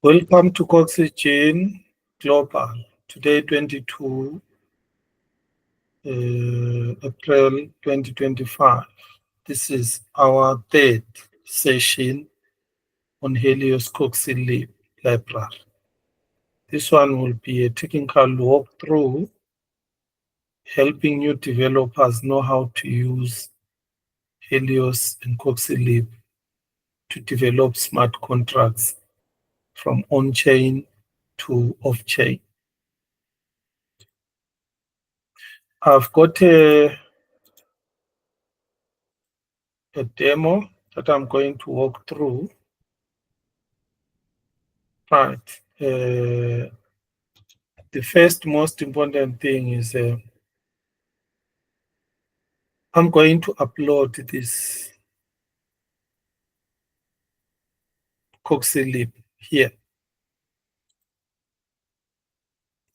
Welcome to Coxygen Global. Today, 22 April 2025. This is our third session on Helios Coxylib library. This one will be a technical walkthrough helping new developers know how to use Helios and Coxylib to develop smart contracts from on-chain to off-chain. I've got a demo that I'm going to walk through. Right. The first most important thing is I'm going to upload this Coxylib here.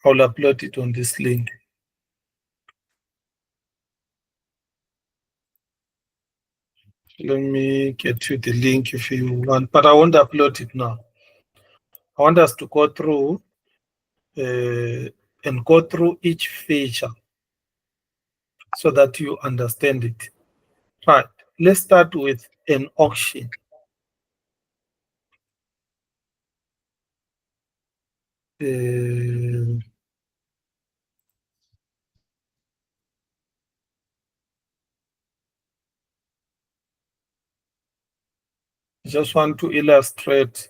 I'll upload it on this link. Let me get you the link if you want, but I won't upload it now. I want us to go through and go through each feature so that you understand it. Right. Let's start with an auction. I just want to illustrate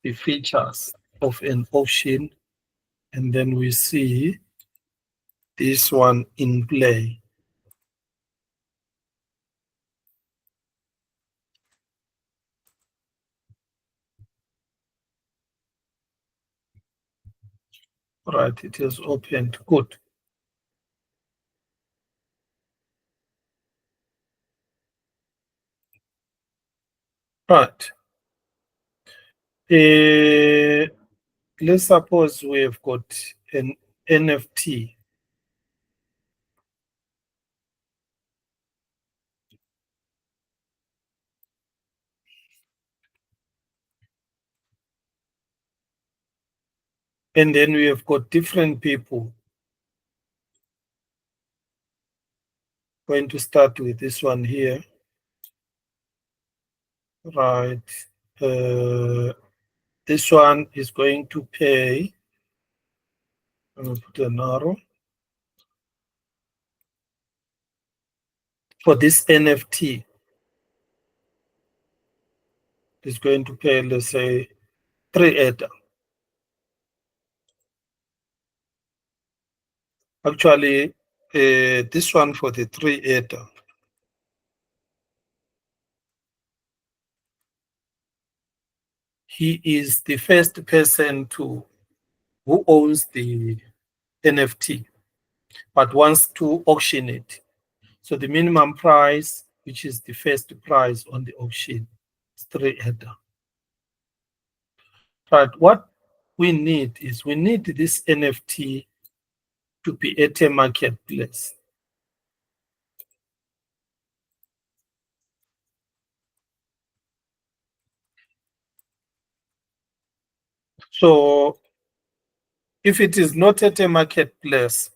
the features of an auction, and then we see this one in play. Right, it is opened. Good. Right. Let's suppose we have got an NFT. And then we have got different people. Going to start with this one here. Right. This one is going to pay. I'm going to put an arrow. For this NFT, is going to pay, let's say, 3 ETH. Actually, this one for the 3 ETH, he is the first person who owns the NFT, but wants to auction it. So the minimum price, which is the first price on the auction, is 3 ETH. But what we need is we need this NFT to be at a marketplace. So if it is not at a marketplace,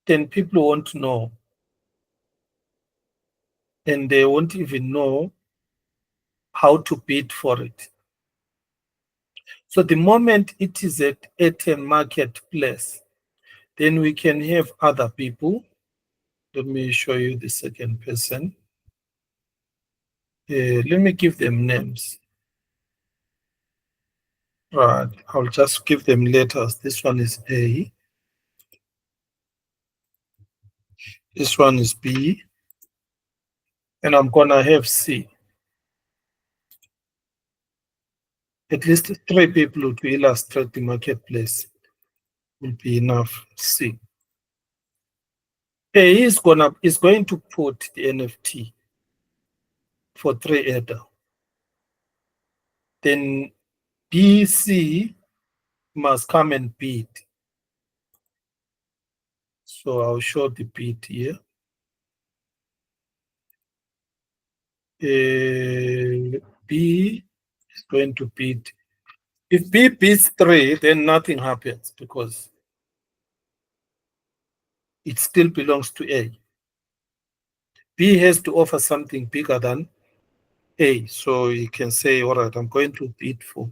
then people won't know. And they won't even know how to bid for it. So the moment it is at a marketplace, then we can have other people. Let me show you the second person. Let me give them names. Right, I'll just give them letters. This one is A. This one is B. And I'm gonna have C. At least 3 people to illustrate the marketplace will be enough. C. A is going to put the NFT for 3 ETH. Then BC must come and bid. So I'll show the bid here. B is going to bid If B beats 3, then nothing happens because it still belongs to A. B has to offer something bigger than A. So you can say, all right, I'm going to bid for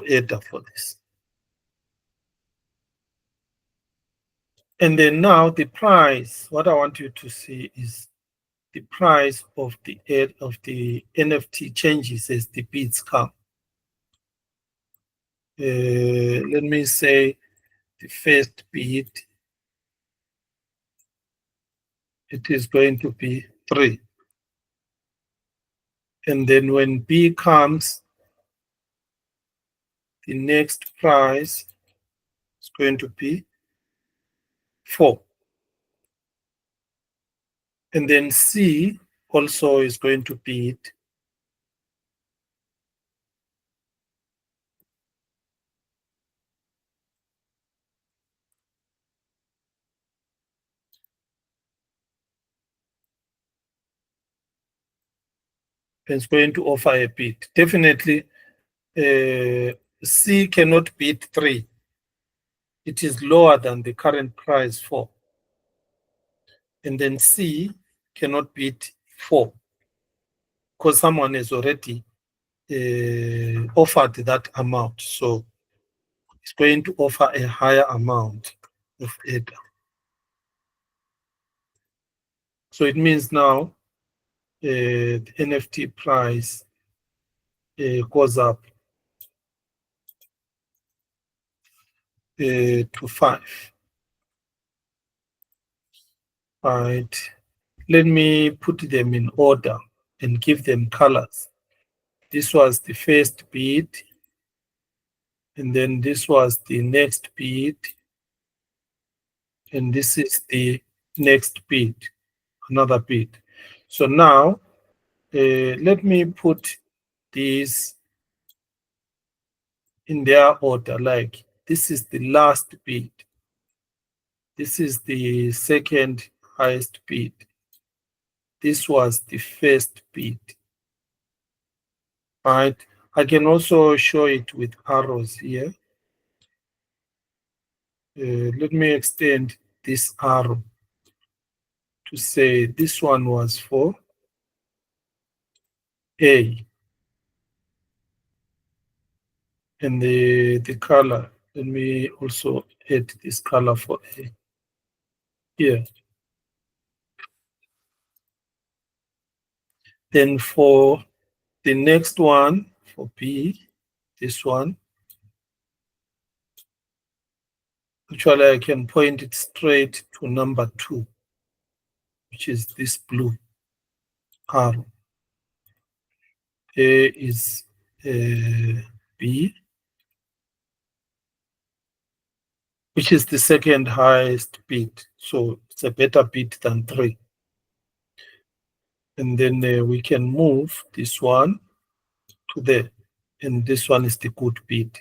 ADA for this. And then now the price, what I want you to see is the price of the NFT changes as the bids come. Let me say the first bid, it is going to be 3. And then when B comes, the next price is going to be 4. And then C also is going to bid. It's going to offer a bid. Definitely, C cannot bid 3. It is lower than the current price 4. And then C cannot bid 4 because someone has already offered that amount. So it's going to offer a higher amount of ADA. So it means now the NFT price goes up to 5. Right. Let me put them in order and give them colors. This was the first bid, and then this was the next bid, and this is the next bid, another bid. So now, let me put these in their order, like this is the last bid. This is the second highest bid. This was the first bid. Right? I can also show it with arrows here. Let me extend this arrow to say this one was for A. And the color, let me also add this color for A here. Then for the next one, for B, this one, actually I can point it straight to number 2, which is this blue arrow. A is B, which is the second highest bid. So it's a better bid than 3. And then we can move this one to there. And this one is the good bid.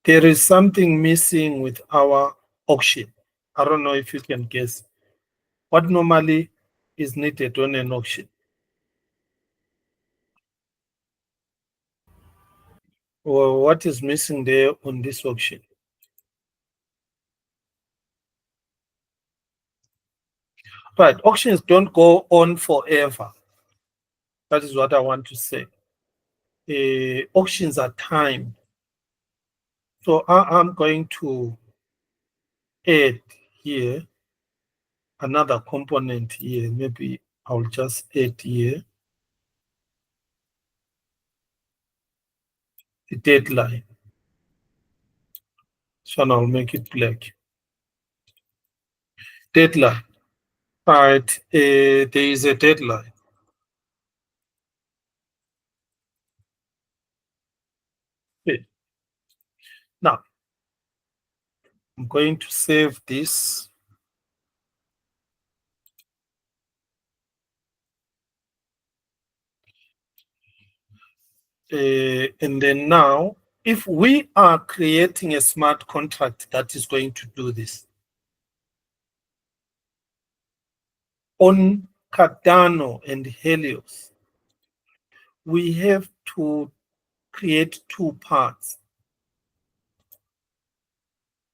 There is something missing with our auction. I don't know if you can guess. What normally is needed on an auction? Or what is missing there on this auction? Right, auctions don't go on forever. That is what I want to say. Auctions are timed. So I'm going to add here another component here. Maybe I'll just add here the deadline. So I'll make it black. Deadline. Right, there is a deadline. Okay. Now, I'm going to save this. And then now, if we are creating a smart contract that is going to do this, on Cardano and Helios, we have to create two parts.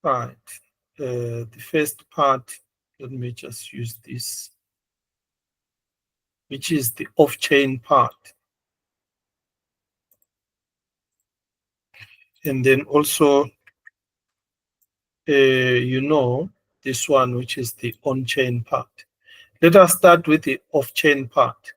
Right. The first part, let me just use this, which is the off-chain part. And then also, this one, which is the on-chain part. Let us start with the off-chain part.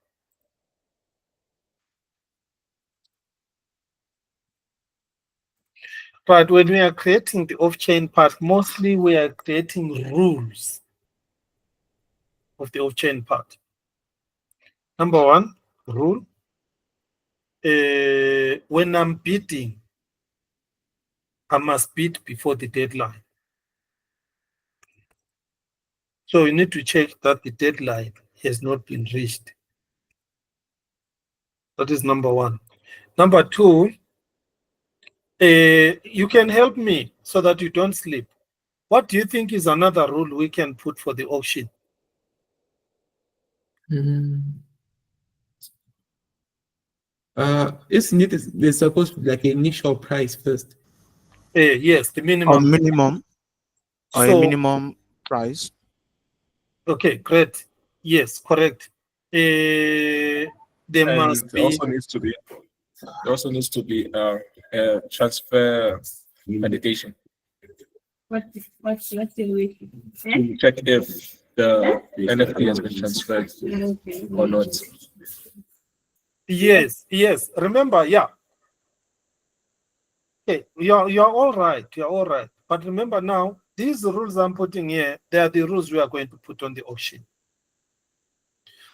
Right, when we are creating the off-chain part, mostly we are creating rules of the off-chain part. Number one rule, when I'm bidding, I must bid before the deadline. So you need to check that the deadline has not been reached. That is number one. Number two, you can help me so that you don't sleep. What do you think is another rule we can put for the auction? Isn't it there's supposed to be like an initial price first? Yes, the minimum. Or minimum. Or So, a minimum price. Okay, great. Yes, correct. There must be. There also needs to be transfer meditation. What's the way? To check if the NFT has been transferred or not. Yes. Remember, yeah. Okay, you're all right. You're all right. But remember now, these rules I'm putting here, they are the rules we are going to put on the auction.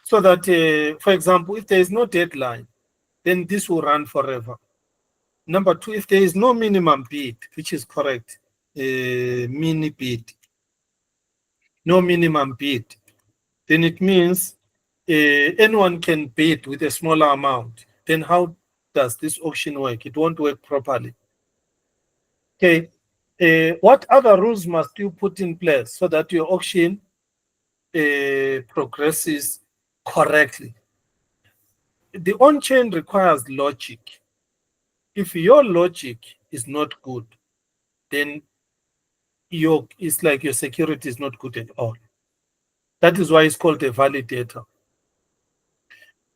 So that, for example, if there is no deadline, then this will run forever. Number two, if there is no minimum bid, which is correct, mini bid, no minimum bid, then it means anyone can bid with a smaller amount. Then how does this auction work? It won't work properly. Okay. What other rules must you put in place so that your auction progresses correctly? The on-chain requires logic. If your logic is not good, then it's like your security is not good at all. That is why it's called a validator.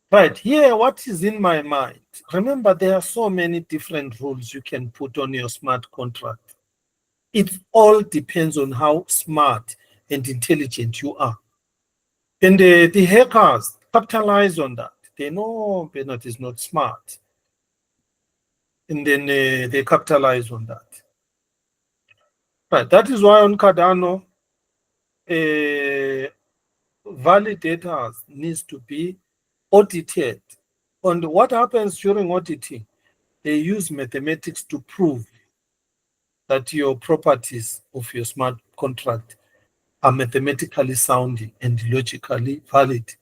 Right, here, what is in my mind? Remember, there are so many different rules you can put on your smart contract. It all depends on how smart and intelligent you are. And the hackers capitalize on that. They know Bernard is not smart. And then they capitalize on that. Right, that is why on Cardano, validators needs to be audited. And what happens during auditing? They use mathematics to prove that your properties of your smart contract are mathematically sound and logically valid.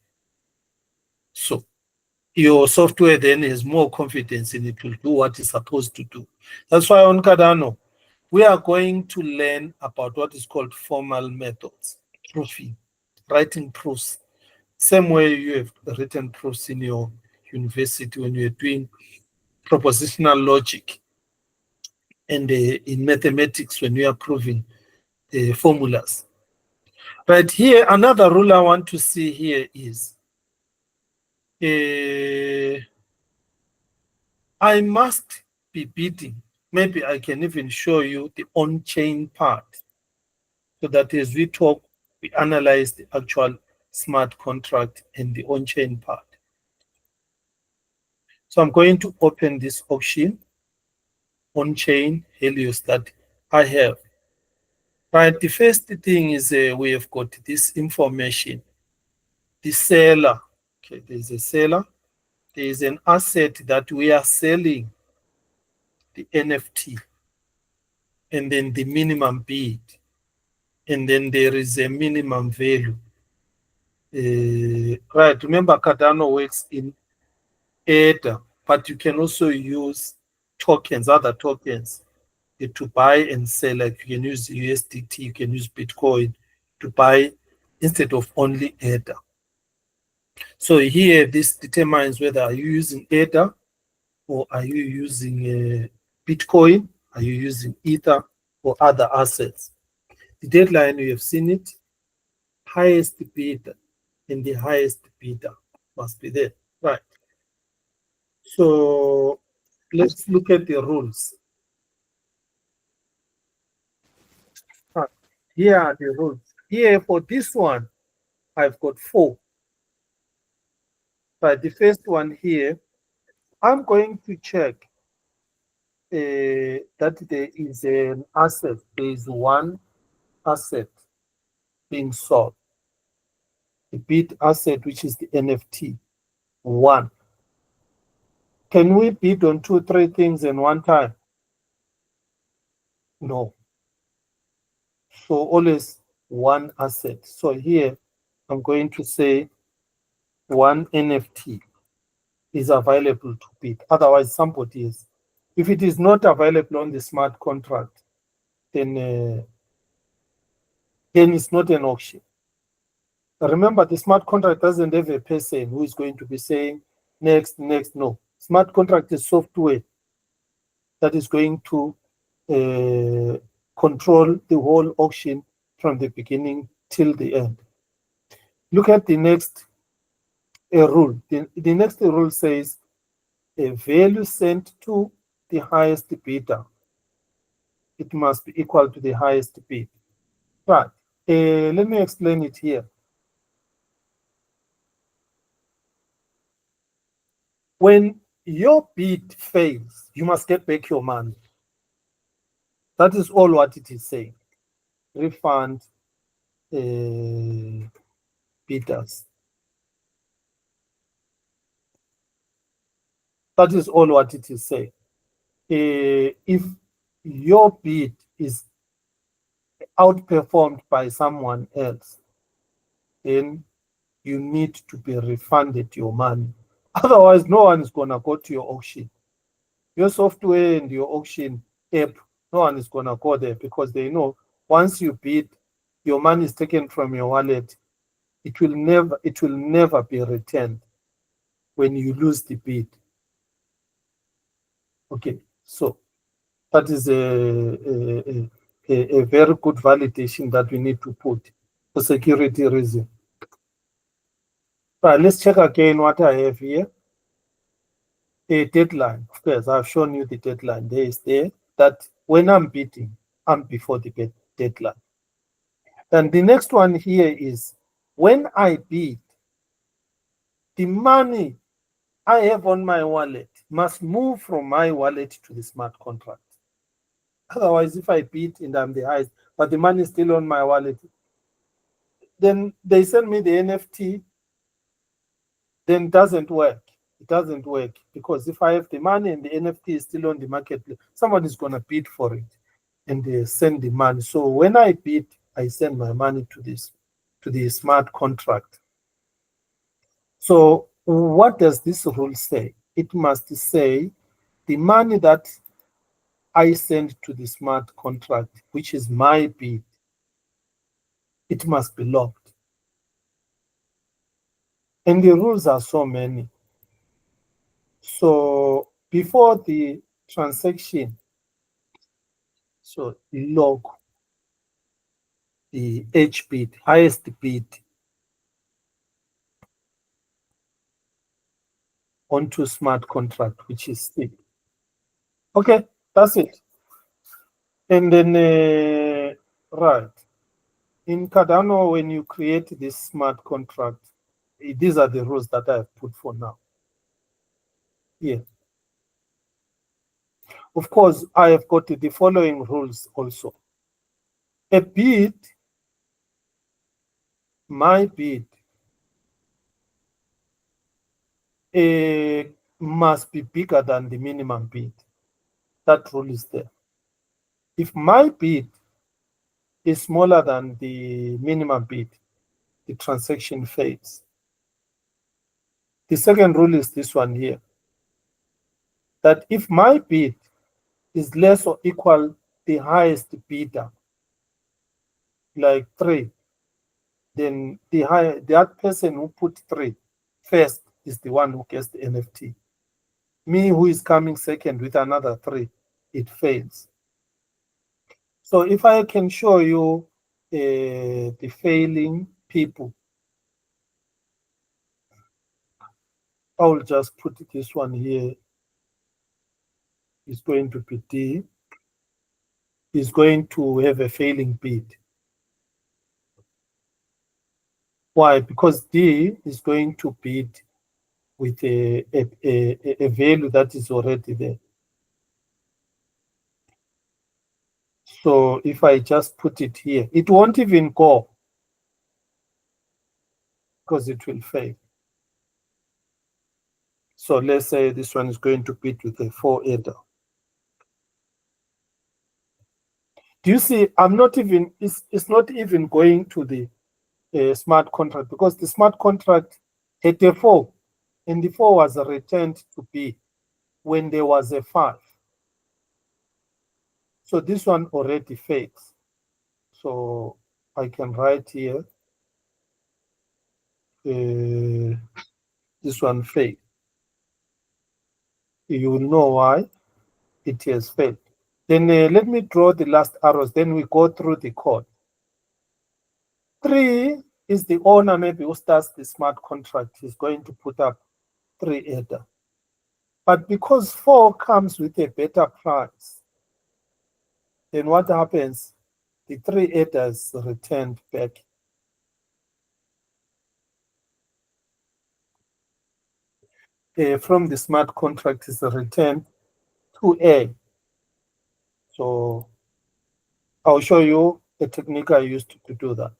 So your software then has more confidence in it will do what it's supposed to do. That's why on Cardano, we are going to learn about what is called formal methods, proofing, writing proofs. Same way you have written proofs in your university when you're doing propositional logic, and in mathematics when you are proving formulas. Right here, another rule I want to see here is I must be bidding. Maybe I can even show you the on-chain part so that as we talk, we analyze the actual smart contract and the on-chain part. So I'm going to open this auction on-chain Helios that I have. Right, the first thing is we have got this information. The seller, okay, there's a seller. There is an asset that we are selling, the NFT, and then the minimum bid, and then there is a minimum value. Right, remember Cardano works in Ether, but you can also use tokens, other tokens, to buy and sell. Like you can use USDT, you can use Bitcoin to buy instead of only Ether. So here, this determines whether you're using Ether or are you using Bitcoin? Are you using Ether or other assets? The deadline, you have seen it, highest bidder, and the highest bidder must be there, right? So let's look at the rules. Right. Here are the rules. Here for this one, I've got 4. But the first one here, I'm going to check that there is an asset. There is one asset being sold. The bid asset, which is the NFT, 1. Can we bid on 2, 3 things in one time? No. So always one asset. So here I'm going to say one NFT is available to bid. Otherwise, somebody is. If it is not available on the smart contract, then it's not an auction. Remember, the smart contract doesn't have a person who is going to be saying next, next. No. Smart contract is software that is going to control the whole auction from the beginning till the end. Look at the next rule. The next rule says a value sent to the highest bidder, it must be equal to the highest bid. Right. Let me explain it here. When your bid fails, you must get back your money. That is all what it is saying. Refund bidders. That is all what it is saying. If your bid is outperformed by someone else, then you need to be refunded your money. Otherwise, no one is going to go to your auction. Your software and your auction app, no one is going to go there because they know once you bid, your money is taken from your wallet. It will never be returned when you lose the bid. Okay, so that is a very good validation that we need to put for security reason. Right, let's check again what I have here. A deadline. Of course, I've shown you the deadline. There is there that when I'm bidding, I'm before the deadline. Then the next one here is when I bid, the money I have on my wallet must move from my wallet to the smart contract. Otherwise, if I bid and I'm the highest, but the money is still on my wallet, then they send me the NFT, then it doesn't work. It doesn't work because if I have the money and the NFT is still on the marketplace, someone is going to bid for it and they send the money. So when I bid, I send my money to the smart contract. So what does this rule say? It must say the money that I send to the smart contract, which is my bid, it must be locked. And the rules are so many. So before the transaction, so log the H bid, highest bid onto smart contract, which is SIP. Okay, that's it. And then, right, in Cardano, when you create this smart contract, these are the rules that I have put for now. Here. Of course, I have got the following rules also. A bid, my bid, must be bigger than the minimum bid. That rule is there. If my bid is smaller than the minimum bid, the transaction fails. The second rule is this one here, that if my bid is less or equal the highest bidder, like 3, then that person who put 3 first is the one who gets the NFT. me who is coming second with another 3, it fails. So if I can show you the failing people, I will just put this one here. It's going to be D. Is going to have a failing bid. Why? Because D is going to bid with a value that is already there. So if I just put it here, it won't even go because it will fail. So let's say this one is going to bid with a 4 header. Do you see? I'm not even, it's not even going to the smart contract because the smart contract had a 4 and the 4 was returned to B when there was a 5. So this one already fails. So I can write here, this one failed. You will know why it has failed. Then let me draw the last arrows, then we go through the code. 3 is the owner maybe who starts the smart contract. He's going to put up 3 header. But because 4 comes with a better price, then what happens? The 3 headers returned back. From the smart contract is returned to A. So I'll show you the technique I used to do that.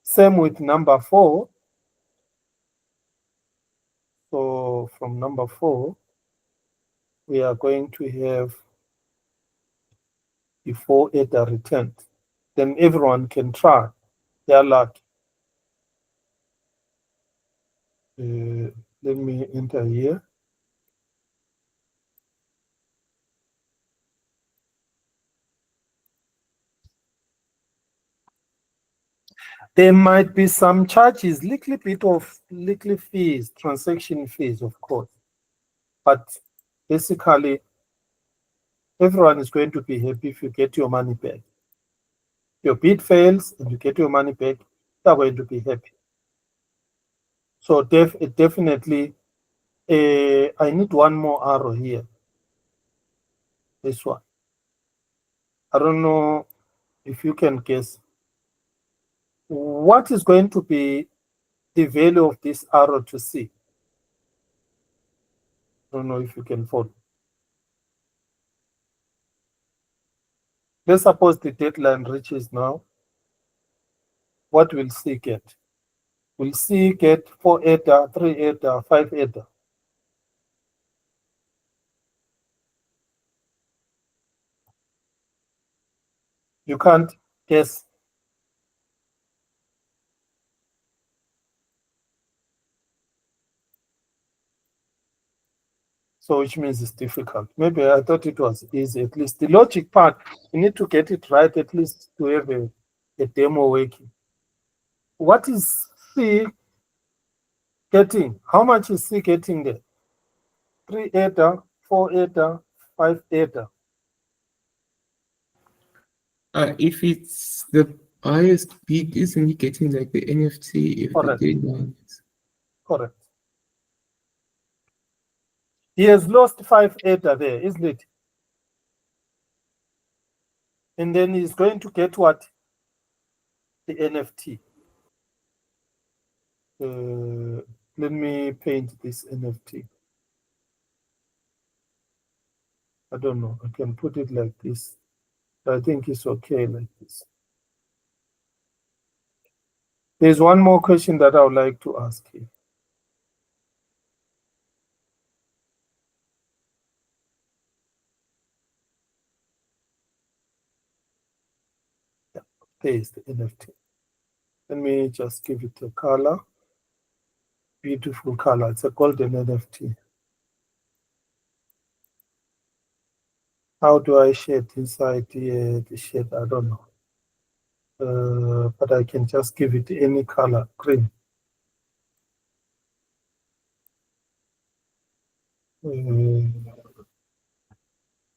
Same with number 4. So from number 4, we are going to have the 4 header returned. Then everyone can try their luck. Let me enter here. There might be some charges, little bit of little fees, transaction fees, of course. But basically, everyone is going to be happy if you get your money back. Your bid fails and you get your money back, you're going to be happy. So definitely, I need one more arrow here. This one. I don't know if you can guess. What is going to be the value of this arrow to C? I don't know if you can follow. Let's suppose the deadline reaches now. What will C get? Will C get 4 header, 3 header, 5 header? You can't guess. So which means it's difficult. Maybe I thought it was easy, at least. The logic part, you need to get it right, at least to have a demo working. What is C getting? How much is C getting there? 3 header, 4 header, 5 header. If it's the highest bid, isn't he getting like the NFT if Correct. the deadline is? Correct. He has lost 5 header there, isn't it? And then he's going to get what? The NFT. Let me paint this NFT. I don't know. I can put it like this. I think it's okay like this. There's one more question that I would like to ask you. Yeah, there is the NFT. Let me just give it a color. Beautiful color. It's a golden NFT. How do I shade inside the shade? I don't know. But I can just give it any color, green.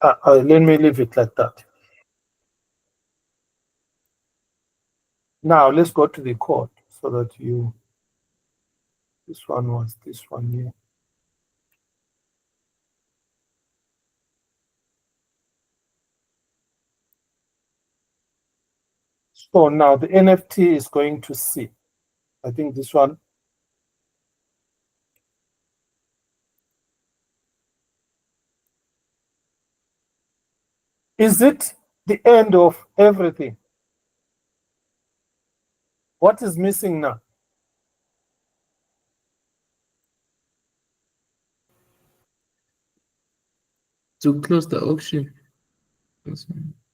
Let me leave it like that. Now let's go to the code so that you, this one was this one here. So now the NFT is going to C. I think this one. Is it the end of everything? What is missing now? To close the auction.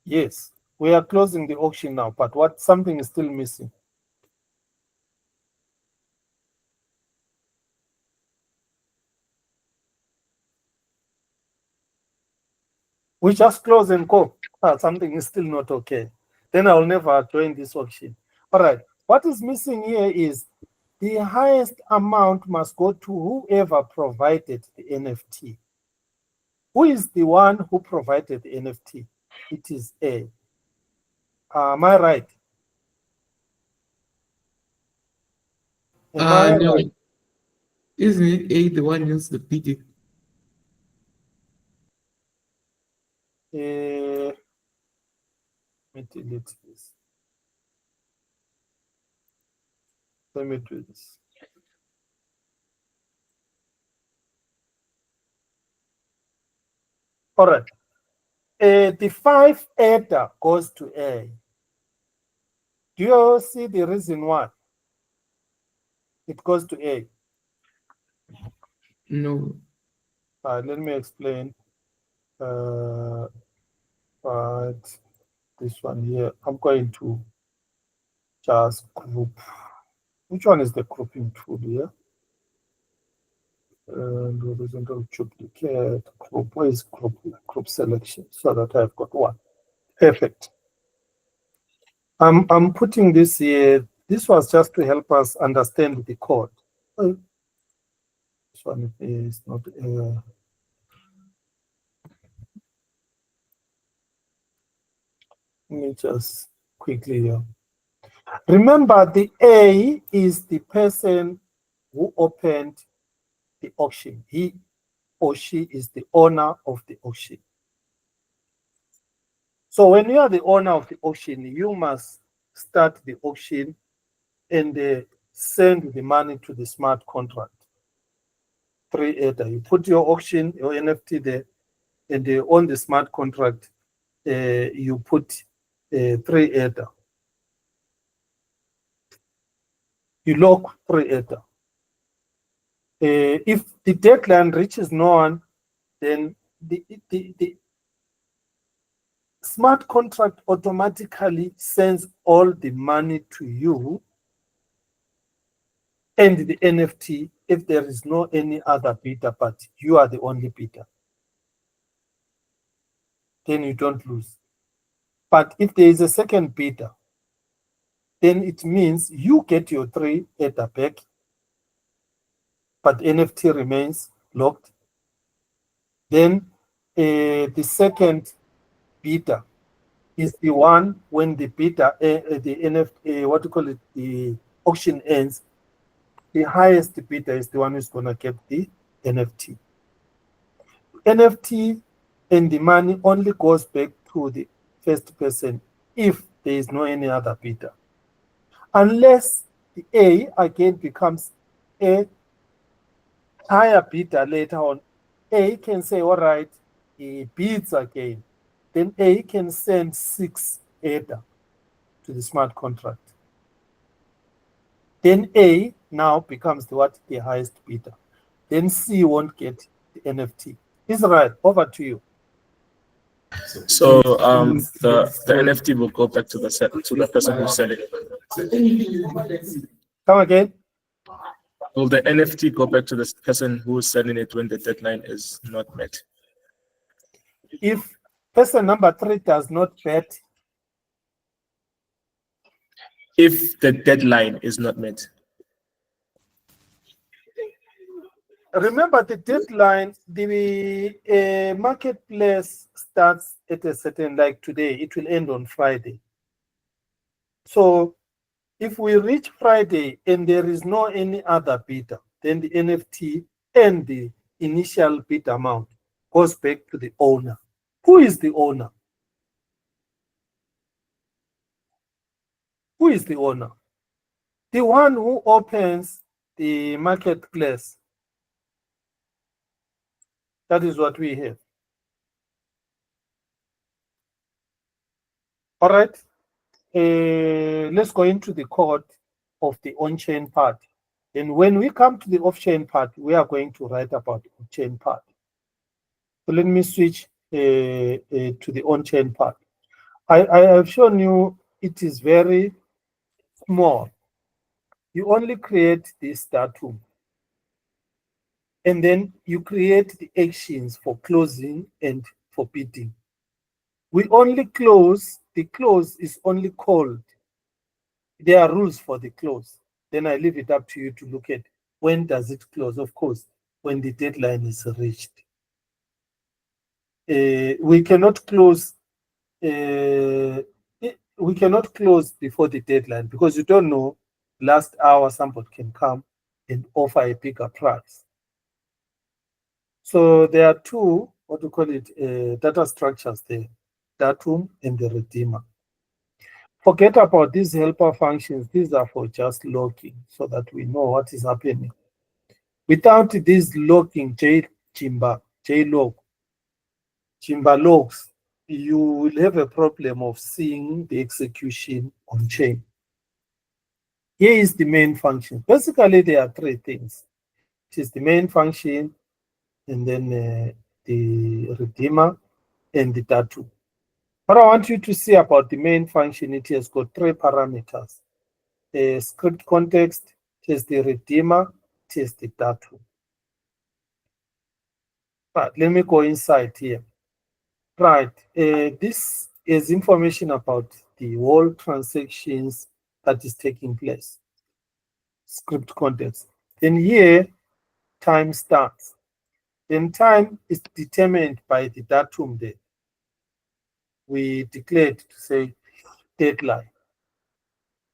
Yes, we are closing the auction now, but what something is still missing. We just close and go. Something is still not okay. Then I'll never join this auction. All right. What is missing here is the highest amount must go to whoever provided the NFT. Who is the one who provided the NFT? It is A. Am I right? Am I No. right? Isn't it A the one who's the bidding? Let me delete this. Let me do this. All right. The 5 ADA goes to A. Do you see the reason why it goes to A? No. Let me explain. But this one here, I'm going to just group. Which one is the grouping tool here? And horizontal duplicate group. Where is group? Group selection, so that I've got one. Perfect. I'm putting this here. This was just to help us understand the code. This one is not. Let me just quickly. Remember, the A is the person who opened the auction. He or she is the owner of the auction. So when you are the owner of the auction, you must start the auction and send the money to the smart contract. 3 ADA. You put your auction, your NFT there, and on the smart contract, you put 3 ADA. You lock 3 ADA. If the deadline reaches no one, then the smart contract automatically sends all the money to you and the NFT if there is no any other bidder, but you are the only bidder. Then you don't lose. But if there is a second bidder, then it means you get your 3 ADA back, but NFT remains locked. Then the second bidder is the one when the bidder, the NFT, what do you call it, the auction ends, the highest bidder is the one who's going to get the NFT. NFT and the money only goes back to the first person if there is no any other bidder. Unless the A again becomes a higher bidder later on, A can say, all right, he bids again. Then A can send 6 ADA to the smart contract. Then A now becomes the highest bidder. Then C won't get the NFT. Israel, over to you. So the NFT will go back to the person who's selling it. Come again. Will the NFT go back to the person who is selling it when the deadline is not met? If person number 3 does not bet, If the deadline is not met. remember the deadline, the marketplace starts at a certain, like today, it will end on Friday. So if we reach Friday and there is no any other bidder, then the NFT and the initial bid amount goes back to the owner. Who is the owner? Who is the owner? The one who opens the marketplace. That is what we have. All right. Let's go into the code of the on-chain part. And when we come to the off-chain part, we are going to write about the on-chain part. So let me switch to the on-chain part. I have shown you it is very small. You only create this datum. And then you create the actions for closing and for bidding. We only close, the close is only called. There are rules for the close. Then I leave it up to you to look at when does it close. Of course, when the deadline is reached. We cannot close before the deadline because you don't know, last hour somebody can come and offer a bigger price. So there are two, what do you call it, data structures there, datum and the redeemer. Forget about these helper functions. These are for just logging so that we know what is happening. Without this logging, JLog, Jimba logs, you will have a problem of seeing the execution on chain. Here is the main function. Basically, there are three things. It is the main function, and then the redeemer, and the datum. What I want you to see about the main function, it has got three parameters. The script context, it is the redeemer, it is the datum. But let me go inside here. Right, this is information about the whole transactions that is taking place. Script context. Then here, time starts. Then time is determined by the datum there. We declared to say deadline.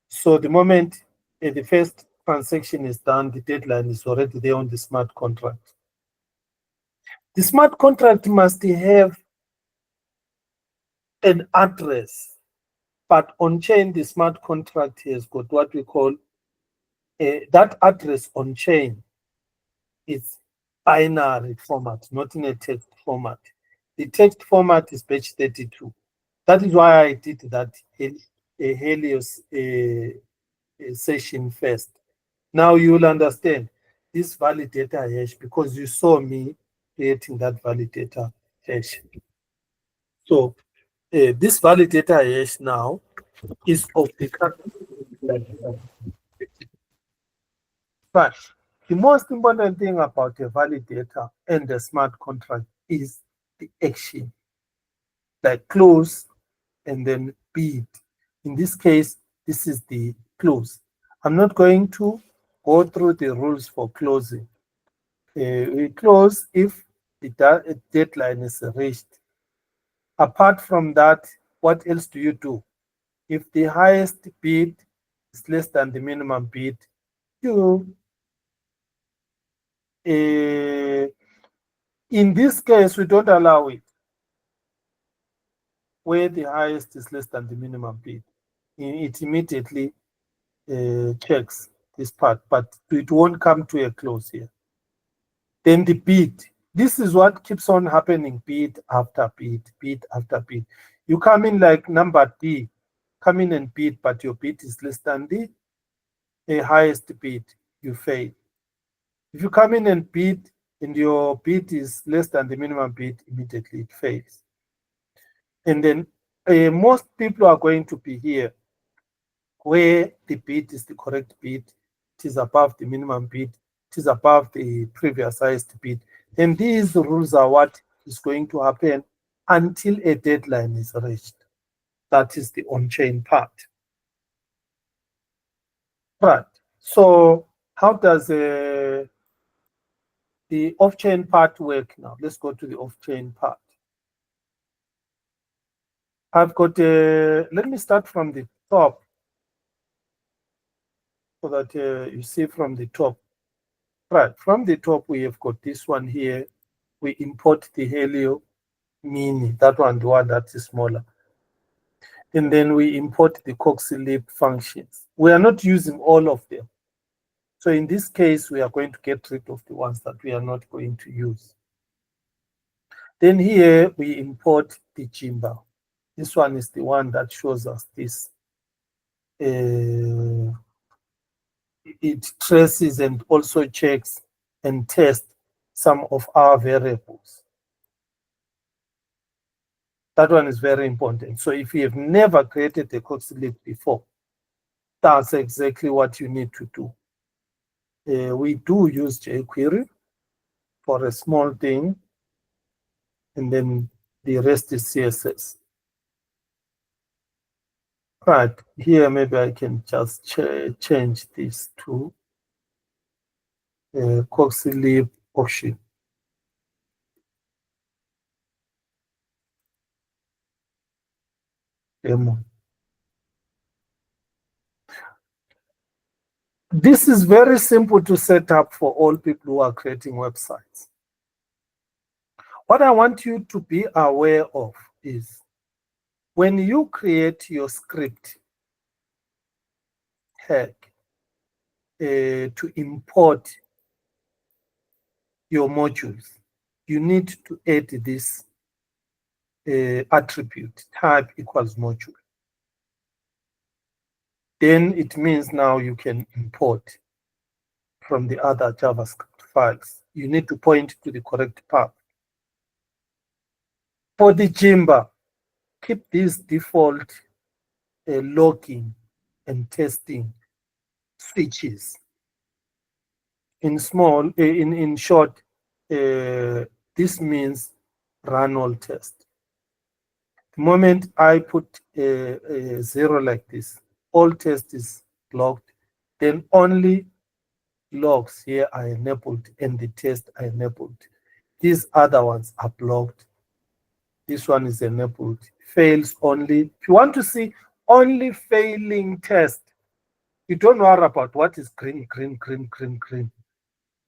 So the moment the first transaction is done, the deadline is already there on the smart contract. The smart contract must have an address, but on chain, the smart contract has got what we call that address on chain is binary format, not in a text format. The text format is page 32. That is why I did that Helios session first. Now you will understand this validator hash because you saw me creating that validator hash. So this validator hash now is of the current. But the most important thing about a validator and the smart contract is the action, like close and then bid. In this case, this is the close. I'm not going to go through the rules for closing. We close if the deadline is reached. Apart from that, what else do you do? If the highest bid is less than the minimum bid, you in this case, we don't allow it where the highest is less than the minimum bid. It immediately checks this part, but it won't come to a close here. Then the bid. This is what keeps on happening, bid after bid, bid after bid. You come in like number D, come in and bid, but your bid is less than the highest bid, you fail. If you come in and bid and your bid is less than the minimum bid, immediately it fails. And then most people are going to be here where the bid is the correct bid, it is above the minimum bid, it is above the previous highest bid. Then these rules are what is going to happen until a deadline is reached. That is the on-chain part. Right. So how does the off-chain part work now? Let's go to the off-chain part. I've got let me start from the top so that you see from the top. Right, from the top we have got this one here. We import the Helios mini, that one, the one that is smaller. And then we import the Coxylib functions. We are not using all of them. So in this case, we are going to get rid of the ones that we are not going to use. Then here we import the Jimba. This one is the one that shows us this. It traces and also checks and tests some of our variables. That one is very important. So if you have never created a Coxylib before, that's exactly what you need to do. We do use jQuery for a small thing, and then the rest is CSS. Right, here maybe I can just change this to Coxylib option. Demo. This is very simple to set up for all people who are creating websites. What I want you to be aware of is when you create your script tag to import your modules, you need to add this attribute type equals module. Then it means now you can import from the other JavaScript files. You need to point to the correct path. For the Jimba, keep this default logging and testing switches. In short, this means run all tests. The moment I put a 0 like this, all test is logged, then only logs here are enabled and the test are enabled. These other ones are blocked. This one is enabled. Fails only. If you want to see only failing test, you don't worry about what is green.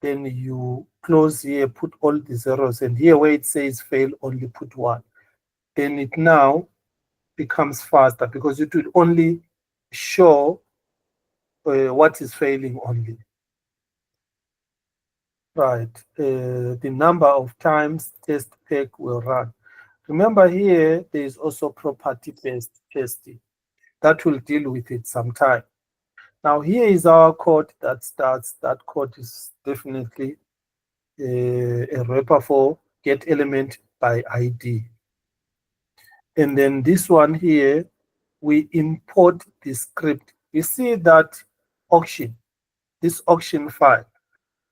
Then you close here, put all the zeros, and here where it says fail, only put 1. Then it now becomes faster because it will only show what is failing only. Right, the number of times test peg will run. Remember here, there is also property-based testing. That will deal with it sometime. Now here is our code that starts. That code is definitely a wrapper for get element by ID. And then this one here, we import the script. You see that auction, this auction file.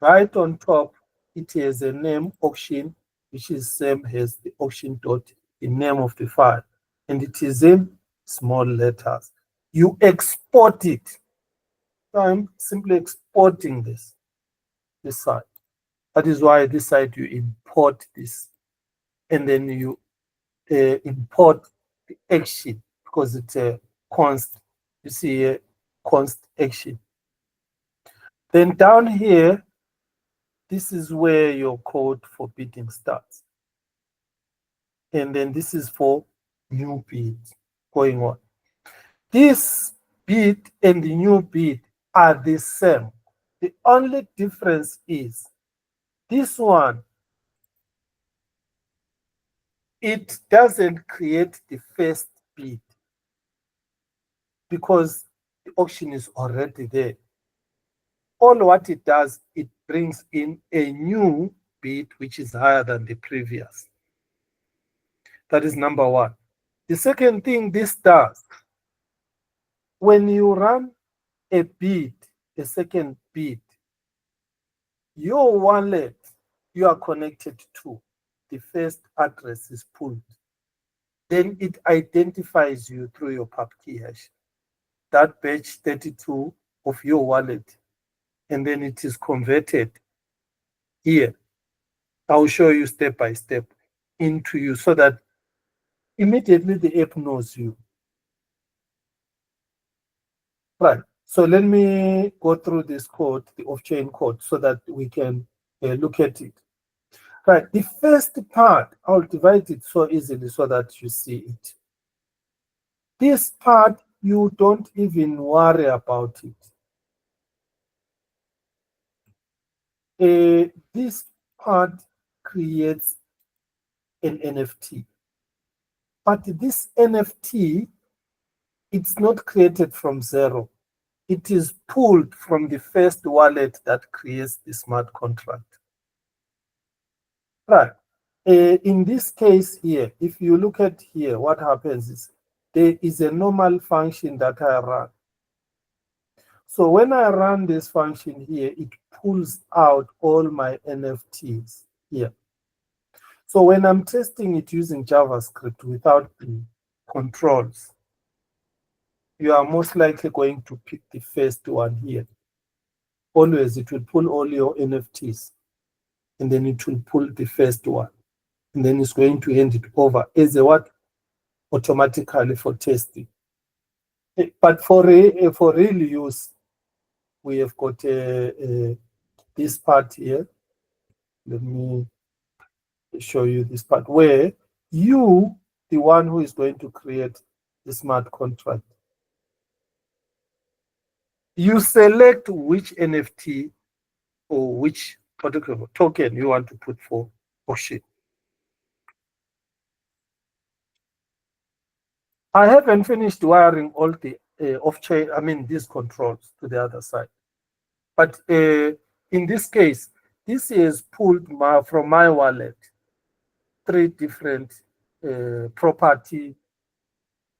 Right on top, it has a name auction, which is same as the auction dot, the name of the file. And it is in small letters. You export it. So I'm simply exporting this side. That is why this side you import this. And then you import the action because it's a const. You see a const action. Then down here, this is where your code for bidding starts. And then this is for new bid going on. This bid and the new bid are the same. The only difference is this one, it doesn't create the first bid because the auction is already there. All what it does, it brings in a new bid which is higher than the previous. That is number one. The second thing this does, when you run a bid, a second bid, your wallet you are connected to, the first address is pulled. Then it identifies you through your pub key hash, that batch 32 of your wallet, and then it is converted here. I'll show you step by step into you so that immediately the app knows you. Right. So let me go through this code, the off-chain code, so that we can look at it. Right. The first part, I'll divide it so easily so that you see it. This part, you don't even worry about it. This part creates an NFT. But this NFT, it's not created from zero. It is pulled from the first wallet that creates the smart contract. Right. In this case here, if you look at here, what happens is there is a normal function that I run. So when I run this function here, it pulls out all my NFTs here. So when I'm testing it using JavaScript without the controls, you are most likely going to pick the first one here. Always, it will pull all your NFTs, and then it will pull the first one, and then it's going to hand it over as a what? Automatically for testing. But for real use, we have got this part here. Let me show you this part where you, the one who is going to create the smart contract, you select which NFT or which particular token you want to put for auction. I haven't finished wiring all the off-chain, these controls to the other side. But in this case, this is pulled from my wallet, 3 different property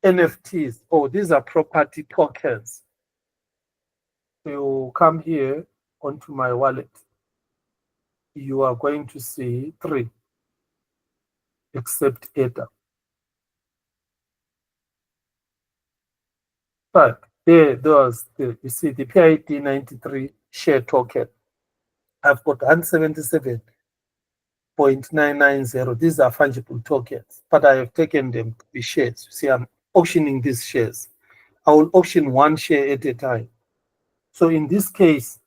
NFTs. Oh, these are property tokens. You come here onto my wallet. You are going to see 3, except Ether. But there, you see the PID 93 share token. I've got 177.990. These are fungible tokens, but I have taken them to be shares. You see, I'm auctioning these shares. I will auction 1 share at a time. So in this case,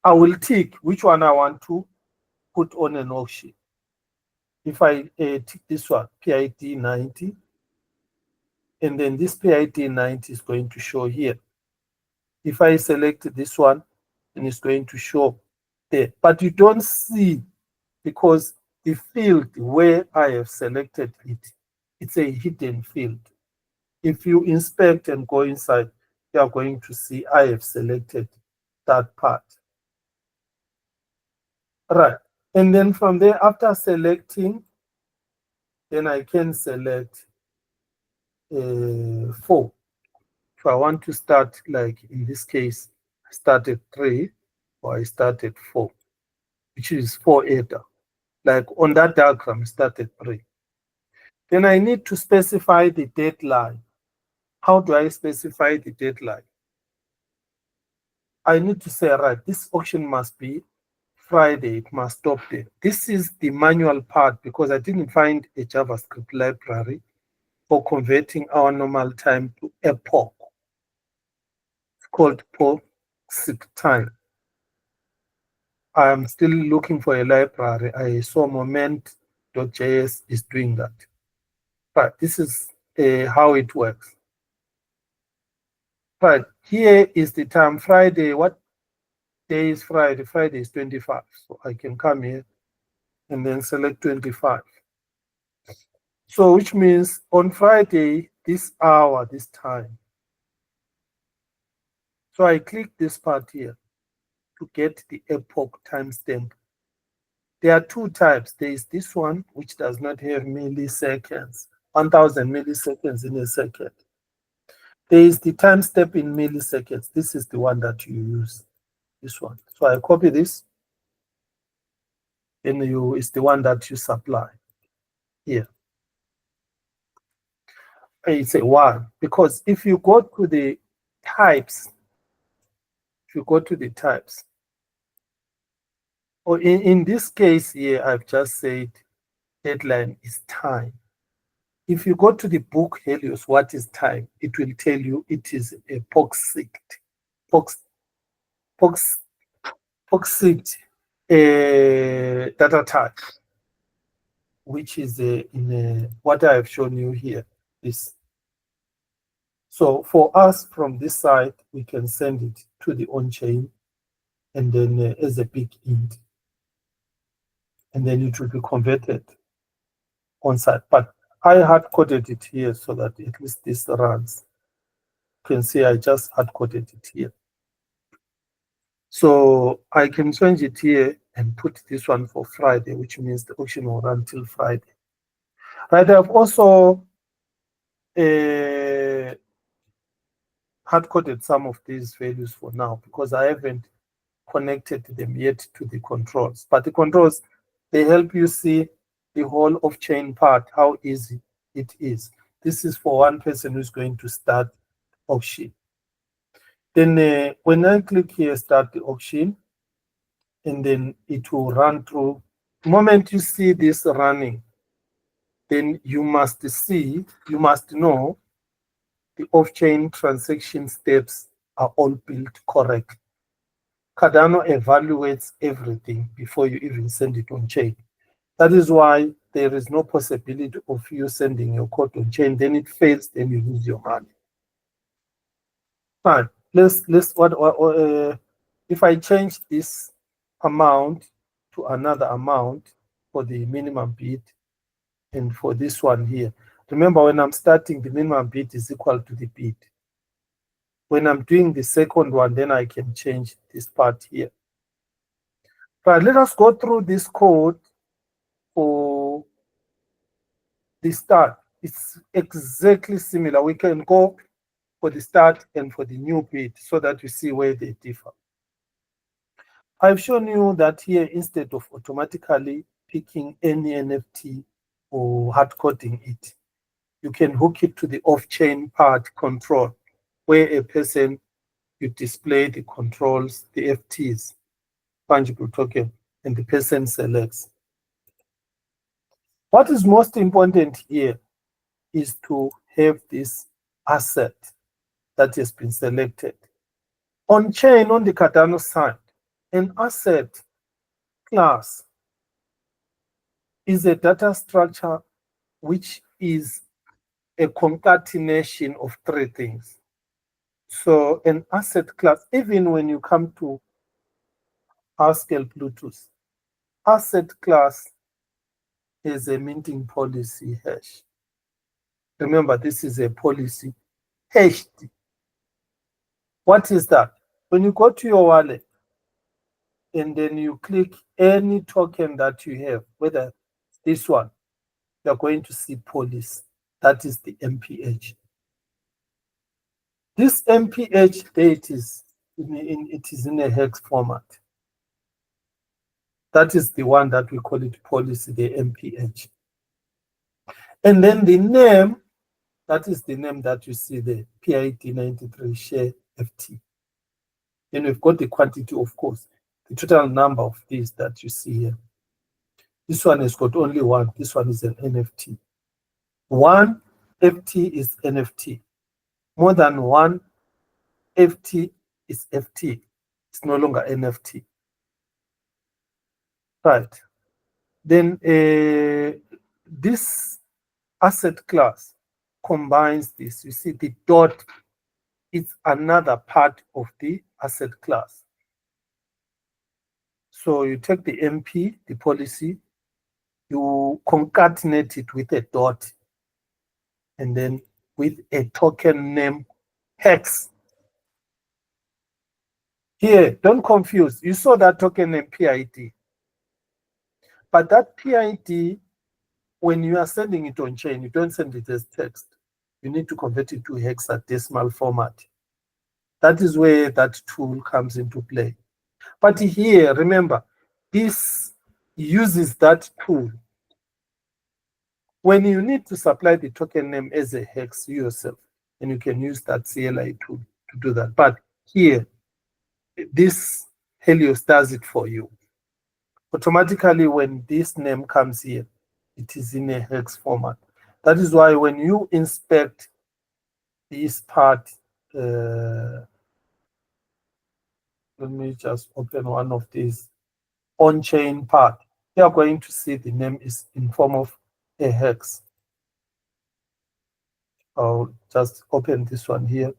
I will tick which one I want to put on an auction. If I tick this one, PID 90, and then this PID 90 is going to show here. If I select this one, then it's going to show there. But you don't see, because the field where I have selected it, it's a hidden field. If you inspect and go inside, you are going to see I have selected that part. Right. And then from there, after selecting, then I can select 4. If I want to start, like in this case, I started 3 or I started 4, which is 4 Ether. Like on that diagram, I started 3. Then I need to specify the deadline. How do I specify the deadline? I need to say, right, this auction must be Friday, it must stop there. This is the manual part because I didn't find a JavaScript library for converting our normal time to epoch. It's called Coxygen. I am still looking for a library. I saw moment.js is doing that. But this is how it works. But here is the time Friday. What day is Friday? Friday is 25. So I can come here and then select 25. So which means on Friday, this hour, this time. So I click this part here to get the epoch timestamp. There are 2 types. There is this one, which does not have milliseconds, 1000 milliseconds in a second. There is the timestamp in milliseconds. This is the one that you use, this one. So I copy this, and it's the one that you supply here. It's a 1, because if you go to the types, or in this case here, I've just said deadline is time. if you go to the book Helios, what is time? It will tell you it is a Coxygen data type, which is in what I have shown you here. This. So for us from this side, we can send it to the on-chain and then as a big int. And then it will be converted on site. But I hard-coded it here so that at least this runs. You can see I just hard-coded it here. So I can change it here and put this one for Friday, which means the auction will run till Friday. Right, I've also hard-coded some of these values for now because I haven't connected them yet to the controls. But the controls, they help you see the whole off-chain part, how easy it is. This is for one person who's going to start auction. Then when I click here, start the auction, and then it will run through. The moment you see this running, then you must know the off-chain transaction steps are all built correctly. Cardano evaluates everything before you even send it on chain. That is why there is no possibility of you sending your code on chain, then it fails, then you lose your money. Fine. If I change this amount to another amount for the minimum bid and for this one here. Remember, when I'm starting, the minimum bid is equal to the bid. When I'm doing the second one, then I can change this part here. Right, let us go through this code for the start. It's exactly similar. We can go for the start and for the new bid so that you see where they differ. I've shown you that here, instead of automatically picking any NFT or hard coding it, you can hook it to the off-chain part control, where a person, you display the controls, the FTs, fungible token, and the person selects. What is most important here is to have this asset that has been selected. On chain, on the Cardano side, an asset class is a data structure which is a concatenation of three things. So an asset class, even when you come to Haskell Bluetooth, asset class is a minting policy hash. Remember, this is a policy hashed. What is that? When you go to your wallet and then you click any token that you have, whether this one, you're going to see policy. That is the MPH. This MPH, there it is. It is in a hex format. That is the one that we call it policy, the MPH. And then the name, that is the name that you see there, PID93 share FT. Then we've got the quantity, of course, the total number of these that you see here. This one has got only one. This one is an NFT. One FT is NFT. More than one FT is FT. It's no longer NFT. Right. Then this asset class combines this. You see the dot is another part of the asset class. So you take the MP, the policy, you concatenate it with a dot, and then with a token name hex. Here, don't confuse. You saw that token name PID. But that PID, when you are sending it on chain, you don't send it as text. You need to convert it to hexadecimal format. That is where that tool comes into play. But here, remember, this uses that tool. When you need to supply the token name as a hex yourself, and you can use that CLI tool to do that. But here, this Helios does it for you. Automatically, when this name comes here, it is in a hex format. That is why when you inspect this part, let me just open one of these on-chain part. You are going to see the name is in form of a hex. I'll just open this one here.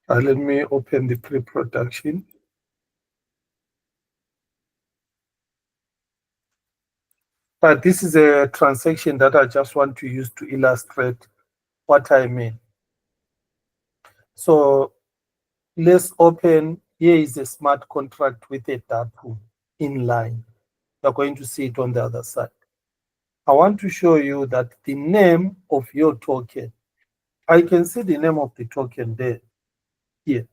Let me open the pre-production. But this is a transaction that I just want to use to illustrate what I mean. So let's open, here is a smart contract with a data pool in line. You're going to see it on the other side. I want to show you that the name of your token, I can see the name of the token there, here.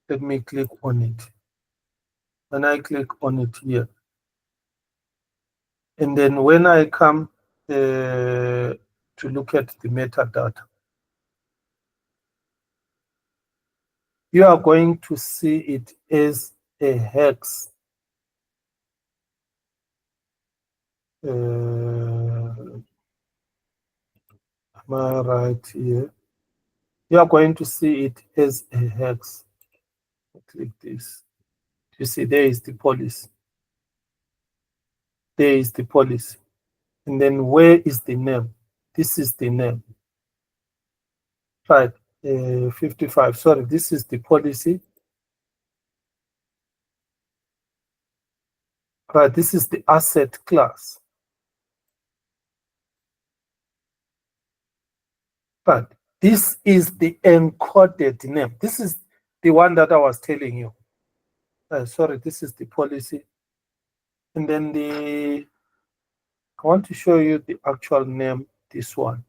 Let me click on it. When I click on it here, and then when I come to look at the metadata, you are going to see it as a hex. Am I right here? You are going to see it as a hex. Click this. You see, there is the policy. There is the policy. And then where is the name? This is the name. Right, 55. Sorry, this is the policy. Right, this is the asset class. Right, this is the encoded name. This is the one that I was telling you. Sorry, this is the policy. And then I want to show you the actual name, this one,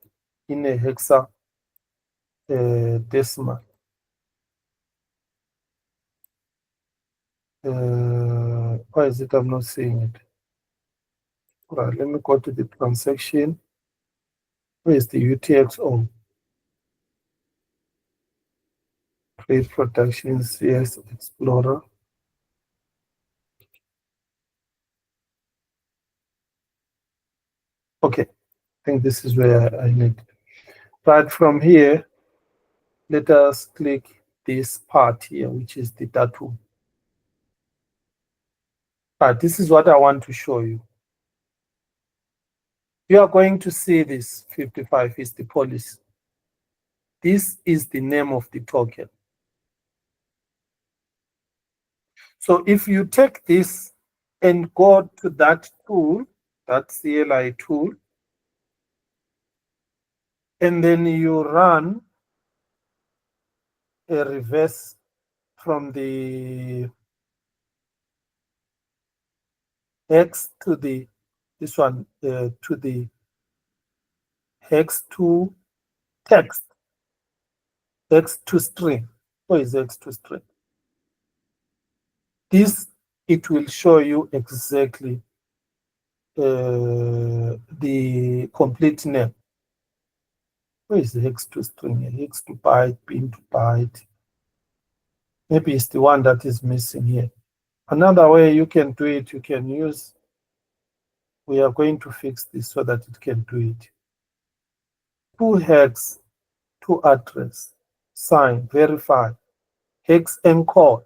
in a hexa decimal. Why is it I'm not seeing it? Right, let me go to the transaction. Where is the UTXO? Trade Protection CS Explorer. Okay, I think this is where I need. Right from here, let us click this part here, which is the data. Right, this is what I want to show you. You are going to see this 55 is the policy. This is the name of the token. So if you take this and go to that tool, that CLI tool, and then you run a reverse from the hex to the, this one, to the hex to text, hex to string. What is hex to string? This, it will show you exactly the complete name. Where is the hex to string? Hex to byte, pin to byte. Maybe it's the one that is missing here. Another way you can do it, you can use, we are going to fix this so that it can do it. 2 hex, 2 address, sign, verify, hex encode,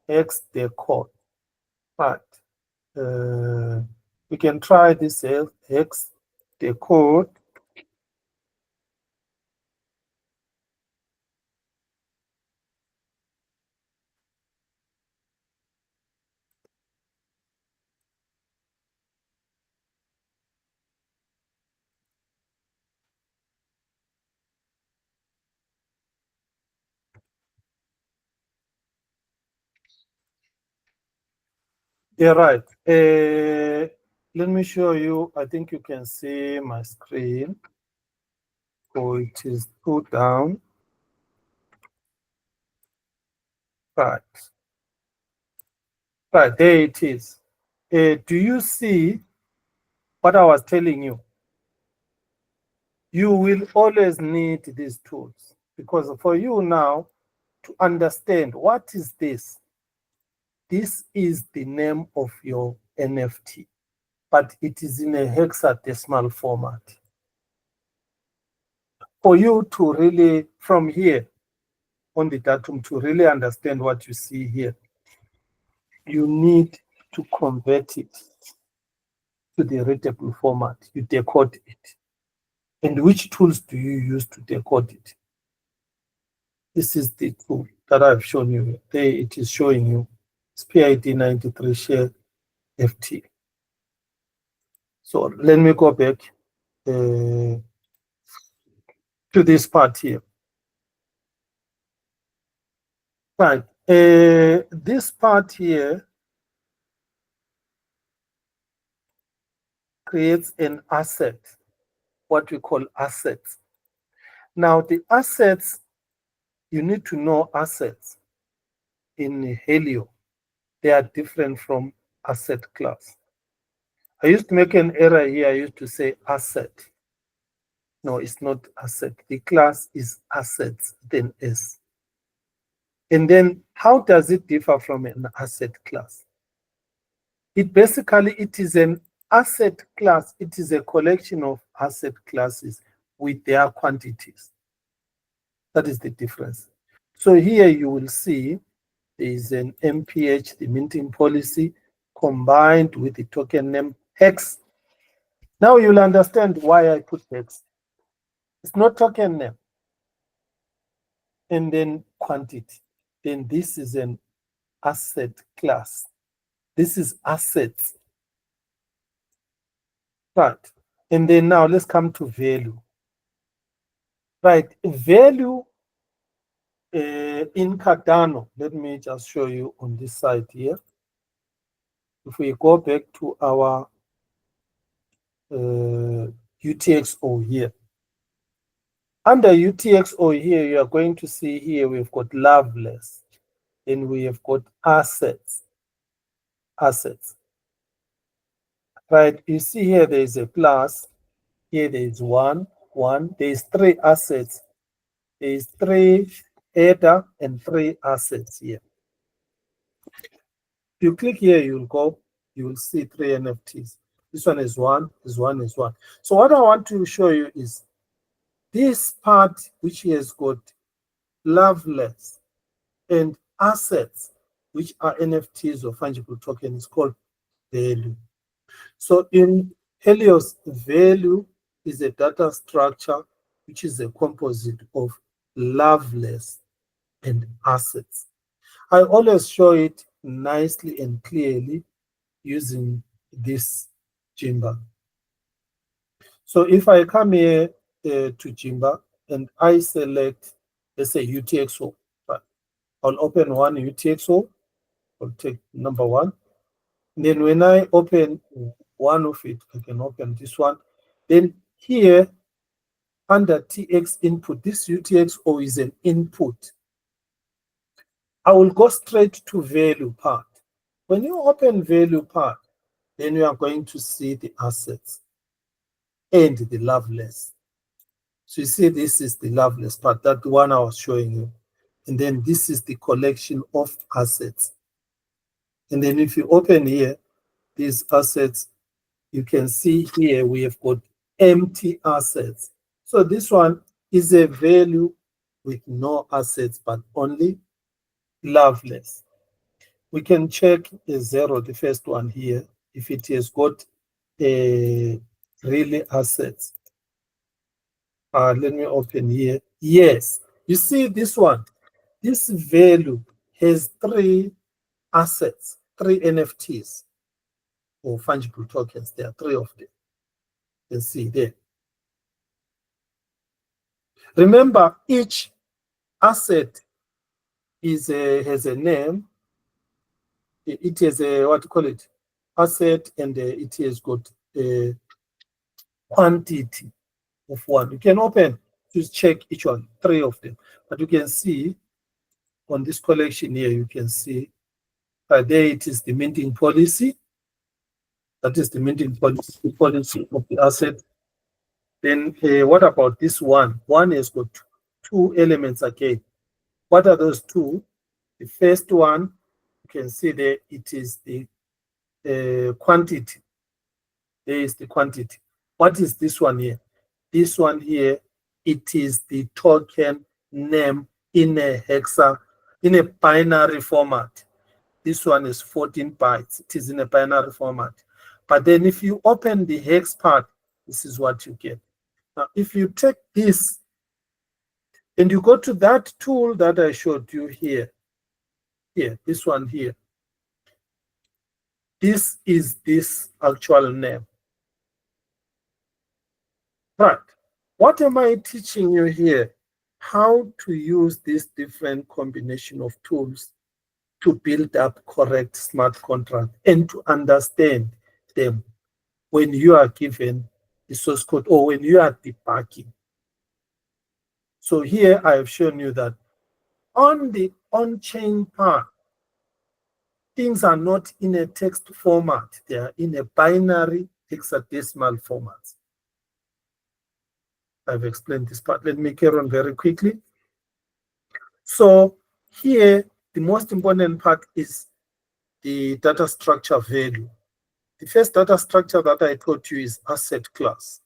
hex decode. Right. We can try this hex decode. Yeah, right. Let me show you. I think you can see my screen. So it is put down. Right. Right, there it is. Do you see what I was telling you, you will always need these tools, because for you now to understand what is this, this is the name of your NFT, but it is in a hexadecimal format. For you to really, from here on the datum, to really understand what you see here, you need to convert it to the readable format. You decode it. And which tools do you use to decode it? This is the tool that I've shown you. There it is showing you SPID 93 share FT. So let me go back to this part here. Right. This part here creates an asset, what we call assets. Now, the assets, you need to know assets in Helios. They are different from asset class. I used to make an error here. I used to say asset. No, it's not asset. The class is assets, then S. And then how does it differ from an asset class? It is an asset class. It is a collection of asset classes with their quantities. That is the difference. So here you will see there is an MPH, the minting policy, combined with the token name hex. Now you'll understand why I put hex. It's not token name. And then quantity. Then this is an asset class. This is assets. Right. And then now let's come to value. Right. Value in Cardano. Let me just show you on this side here. If we go back to our UTXO here. Under UTXO here, you are going to see here we've got Loveless. Then we have got assets. Assets. Right, you see here there is a plus. Here there is one. There is 3 assets. There is 3 header and 3 assets here. If you click here, you will see 3 NFTs. This one is 1, this one is 1. So what I want to show you is this part which has got Loveless and assets, which are NFTs or fungible tokens, is called value. So in Helios, value is a data structure which is a composite of Loveless and assets. I always show it nicely and clearly using this Jimba. So if I come here to Jimba and I select, let's say UTXO, I'll open one UTXO, I'll take number 1. Then when I open one of it, I can open this one. Then here under TX input, this UTXO is an input. I will go straight to value part. When you open value part, then you are going to see the assets and the Loveless. So you see this is the Loveless part, that one I was showing you. And then this is the collection of assets. And then if you open here, these assets, you can see here we have got empty assets. So this one is a value with no assets, but only Loveless. We can check the 0, the first one here, if it has got really assets. Let me open here. Yes, you see this one. This value has 3 assets, 3 NFTs or fungible tokens. There are 3 of them. You can see there. Remember, each asset has a name. It has a, what to call it, asset, and it has got a quantity of 1. You can open to check each one, 3 of them. But you can see on this collection here, you can see there it is the minting policy. That is the minting policy of the asset. Then what about this one? One has got two elements again. What are those two? The first one, you can see there, it is the quantity. There is the quantity. What is this one here? This one here, it is the token name in a binary format. This one is 14 bytes. It is in a binary format. But then if you open the hex part, this is what you get. Now, if you take this and you go to that tool that I showed you here, this one here, this is this actual name. Right. What am I teaching you here? How to use this different combination of tools to build up correct smart contract and to understand them when you are given the source code or when you are debugging. So here I have shown you that on the on-chain part, things are not in a text format. They are in a binary hexadecimal format. I've explained this part. Let me carry on very quickly. So here, the most important part is the data structure value. The first data structure that I taught you is asset class.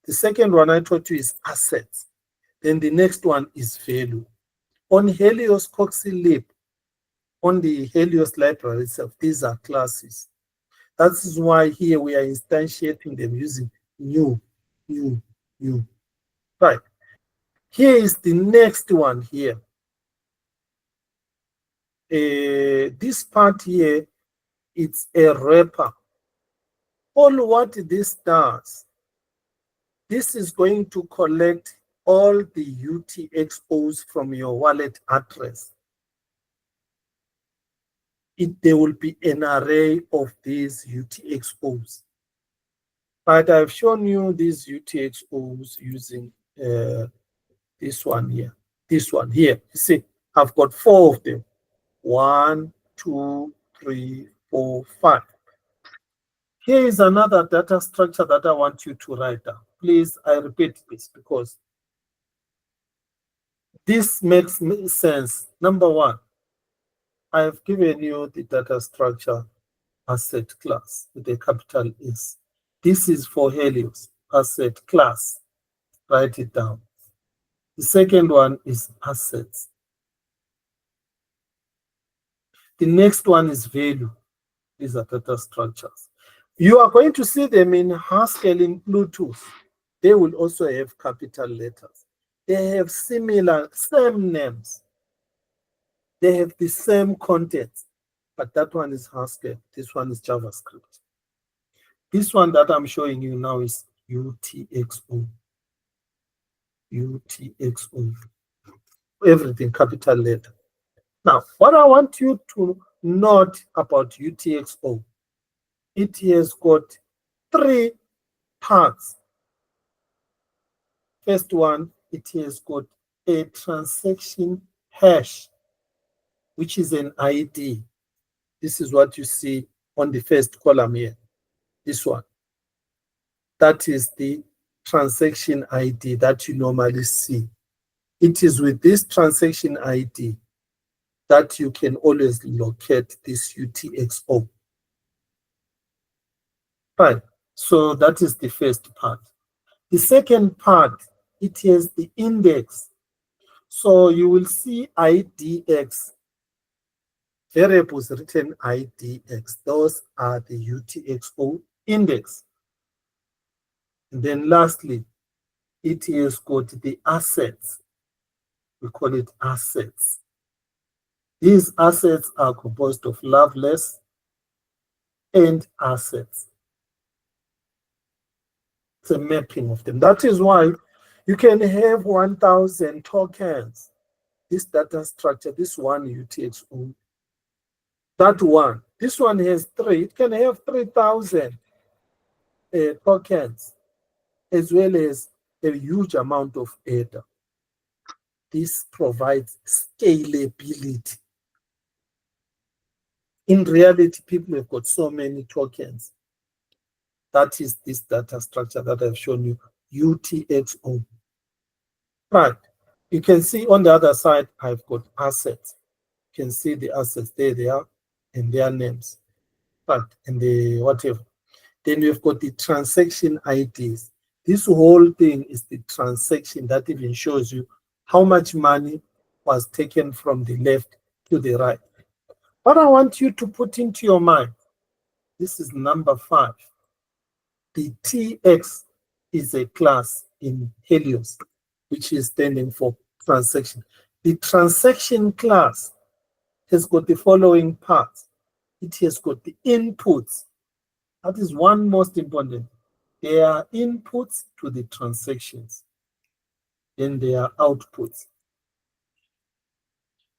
The second one I taught you is assets. Then the next one is value. On Helios Coxylib, on the Helios library itself, these are classes. That is why here we are instantiating them using new. Right. Here is the next one here. This part here, it's a wrapper. All what this does, this is going to collect all the UTXOs from your wallet address. There will be an array of these UTXOs. But I've shown you these UTXOs using this one here. This one here. You see, I've got 4 of them. 1, 2, 3, 4, 5. Here is another data structure that I want you to write down. Please, I repeat this because this makes sense. Number one, I have given you the data structure asset class with a capital S. This is for Helios, asset class. Write it down. The second one is assets. The next one is value. These are data structures. You are going to see them in Haskell in Bluetooth. They will also have capital letters. They have same names. They have the same contents, but that one is Haskell. This one is JavaScript. This one that I'm showing you now is UTXO. UTXO. Everything capital letter. Now, what I want you to note about UTXO, it has got 3 parts. First one, it has got a transaction hash, which is an ID. This is what you see on the first column here. This one. That is the transaction ID that you normally see. It is with this transaction ID that you can always locate this UTXO. Right. So that is the first part. The second part, it has the index. So you will see IDX, variables written IDX. Those are the UTXO index. And then lastly, it has got the assets. We call it assets. These assets are composed of loveless and assets. It's a mapping of them. That is why you can have 1,000 tokens. This data structure, this one UTXO. That one. This one has 3. It can have 3,000 tokens, as well as a huge amount of data. This provides scalability. In reality, people have got so many tokens. That is this data structure that I've shown you, UTXO. Right. You can see on the other side, I've got assets. You can see the assets, there they are, and their names. Right, and the whatever. Then we've got the transaction IDs. This whole thing is the transaction that even shows you how much money was taken from the left to the right. What I want you to put into your mind, this is number 5. The TX is a class in Helios, which is standing for transaction. The transaction class has got the following parts. It has got the inputs. That is one most important. There are inputs to the transactions. Then there are outputs.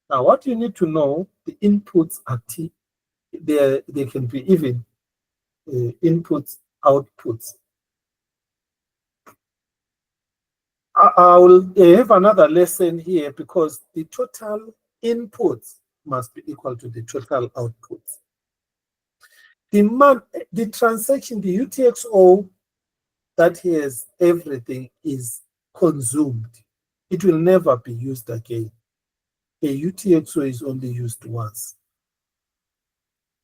Now, what you need to know, the inputs are they can be even inputs, outputs. I will have another lesson here because the total inputs must be equal to the total outputs. The transaction, the UTXO that has everything is consumed. It will never be used again. A UTXO is only used once.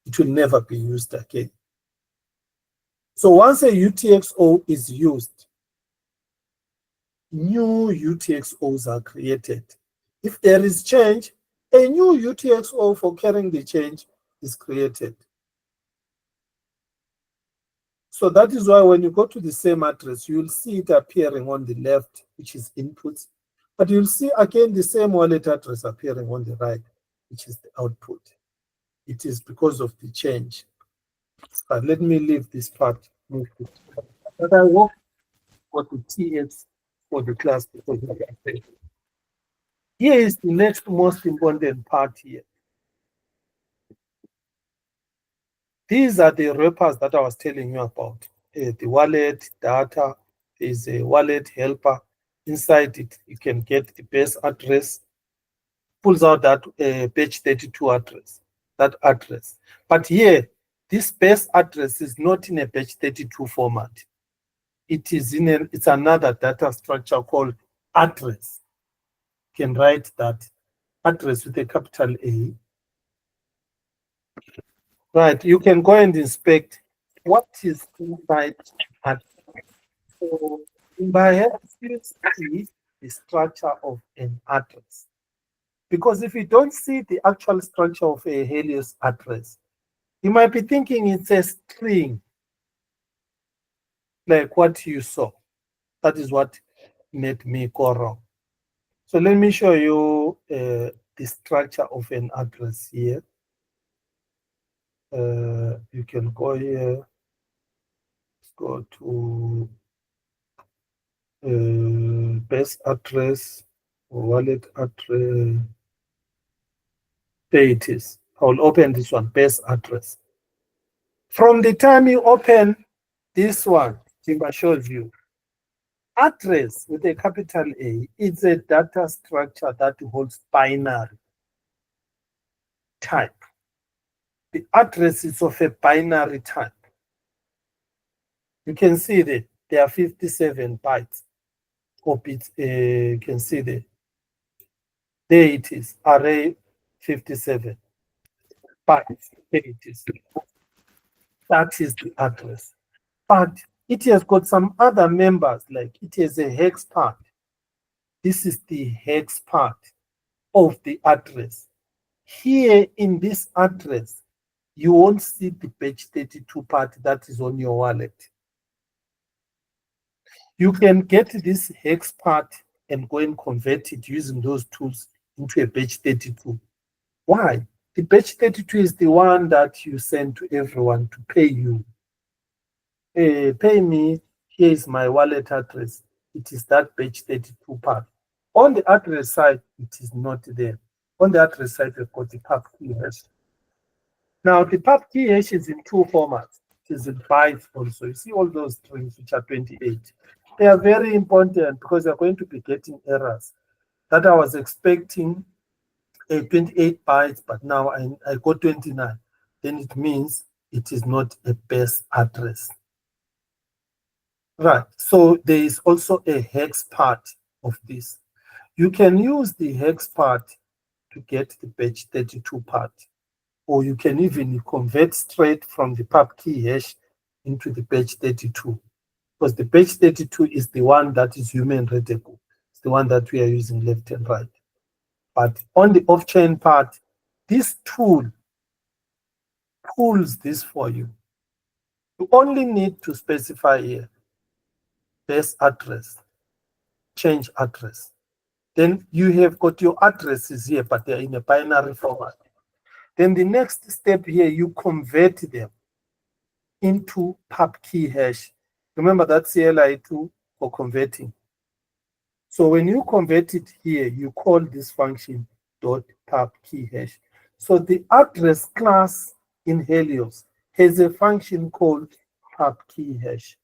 It will never be used again. So once a UTXO is used, new UTXOs are created. If there is change, a new UTXO for carrying the change is created. So that is why when you go to the same address, you'll see it appearing on the left, which is inputs, but you'll see again the same wallet address appearing on the right, which is the output. It is because of the change. But let me leave this part. But I work for the TX for the class because of that. Here is the next most important part here. These are the wrappers that I was telling you about. The wallet data is a wallet helper. Inside it, you can get the base address, pulls out that page 32 address, that address. But here, this base address is not in a page 32 format. It is it's another data structure called address. You can write that address with a capital A. Right, you can go and inspect what is inside address. So by you see the structure of an address. Because if you don't see the actual structure of a Helios address, you might be thinking it's a string, like what you saw. That is what made me go wrong. So let me show you the structure of an address here. You can go here, go to base address, wallet address. There it is. I will open this one, base address. From the time you open this one, Jimba shows you. Address with a capital A is a data structure that holds binary type. The address is of a binary type. You can see that there are 57 bytes or bits. You can see there. There it is, array 57 bytes. There it is. That is the address. But it has got some other members, like it has a hex part. This is the hex part of the address. Here in this address, you won't see the page 32 part that is on your wallet. You can get this hex part and go and convert it using those tools into a page 32. Why? The page 32 is the one that you send to everyone to pay you. Pay me, here is my wallet address. It is that page 32 part. On the address side, it is not there. On the address side, we've got the pub key hash. Now, the pub key hash is in 2 formats. It is in bytes also. You see all those strings, which are 28. They are very important because you're going to be getting errors. That I was expecting 28 bytes, but now I got 29. Then it means it is not a base address. Right. So there is also a hex part of this. You can use the hex part to get the batch 32 part, or you can even convert straight from the pub key hash into the batch 32, because the batch 32 is the one that is human readable. It's the one that we are using left and right. But on the off-chain part, this tool pulls this for you. You only need to specify here base address, change address. Then you have got your addresses here, but they're in a binary format. Then the next step here, you convert them into pub key hash. Remember that CLI2 for converting. So when you convert it here, you call this function dot pub key hash. So the address class in Helios has a function called pub key hash,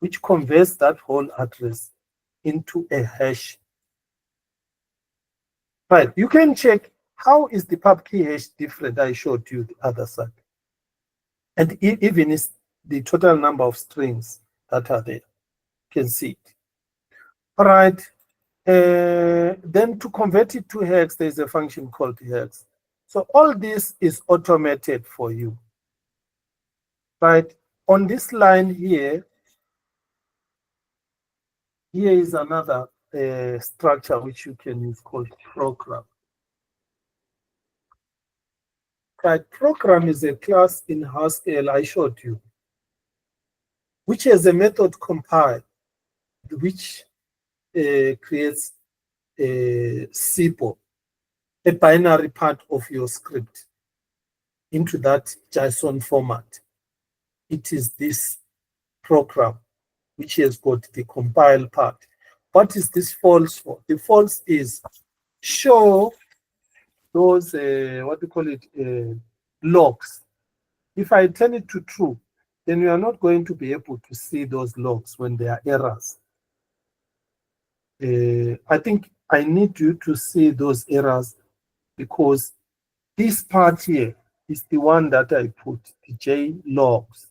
which converts that whole address into a hash. Right, you can check how is the pub key hash different. I showed you the other side. And even is the total number of strings that are there. You can see it. All right. Then to convert it to hex, there's a function called hex. So all this is automated for you. Right. On this line here, here is another structure which you can use called program. Right. Program is a class in Haskell I showed you, which has a method compile, which creates a SIPO, a binary part of your script, into that JSON format. It is this program which has got the compile part. What is this false for? The false is show those, what do you call it, logs. If I turn it to true, then you are not going to be able to see those logs when there are errors. I think I need you to see those errors, because this part here is the one that I put, the J logs,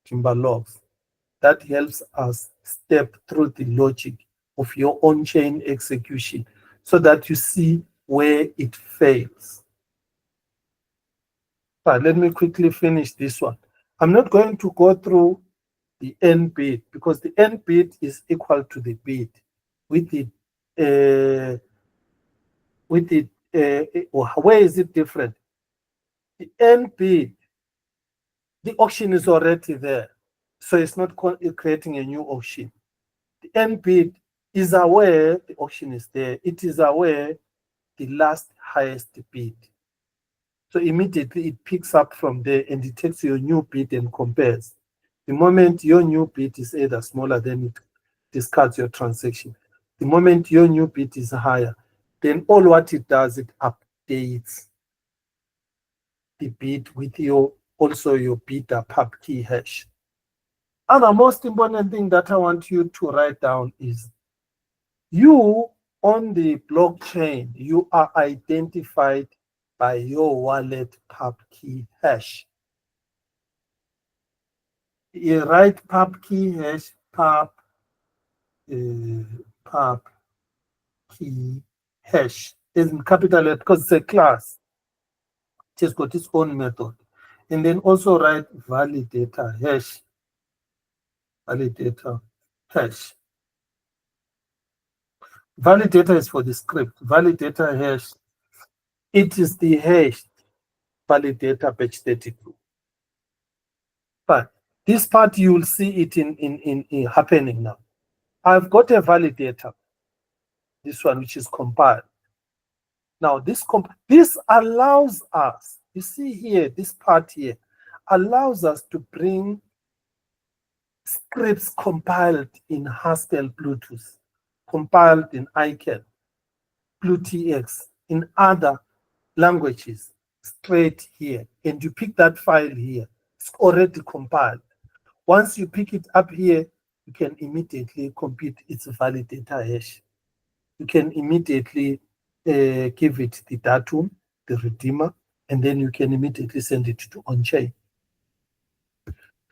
timber logs. That helps us step through the logic of your on-chain execution so that you see where it fails. But let me quickly finish this one. I'm not going to go through the n bit, because the n bit is equal to the bit with the where is it different? The n bit, the auction is already there, so it's not creating a new auction. The n bit is aware the auction is there. It is aware the last highest bid. So immediately it picks up from there and it takes your new bid and compares. The moment your new bid is either smaller, then it discards your transaction. The moment your new bid is higher, then all what it does, it updates the bid with your also your bidder pub key hash. And the most important thing that I want you to write down is you on the blockchain, you are identified by your wallet pub key hash. You write pub key hash, pub key hash is in capital letter because it's a class. It has got its own method. And then also write validator hash. Validator hash. Validator is for the script. Validator hash. It is the hash validator batch 32. But this part you will see it in happening now. I've got a validator, this one which is compiled. Now this allows us, you see here, this part here allows us to bring scripts compiled in Haskell Bluetooth, compiled in ICANN, BlueTX, in other languages, straight here. And you pick that file here, it's already compiled. Once you pick it up here, you can immediately compute its validator hash. You can immediately give it the datum, the redeemer, and then you can immediately send it to on-chain.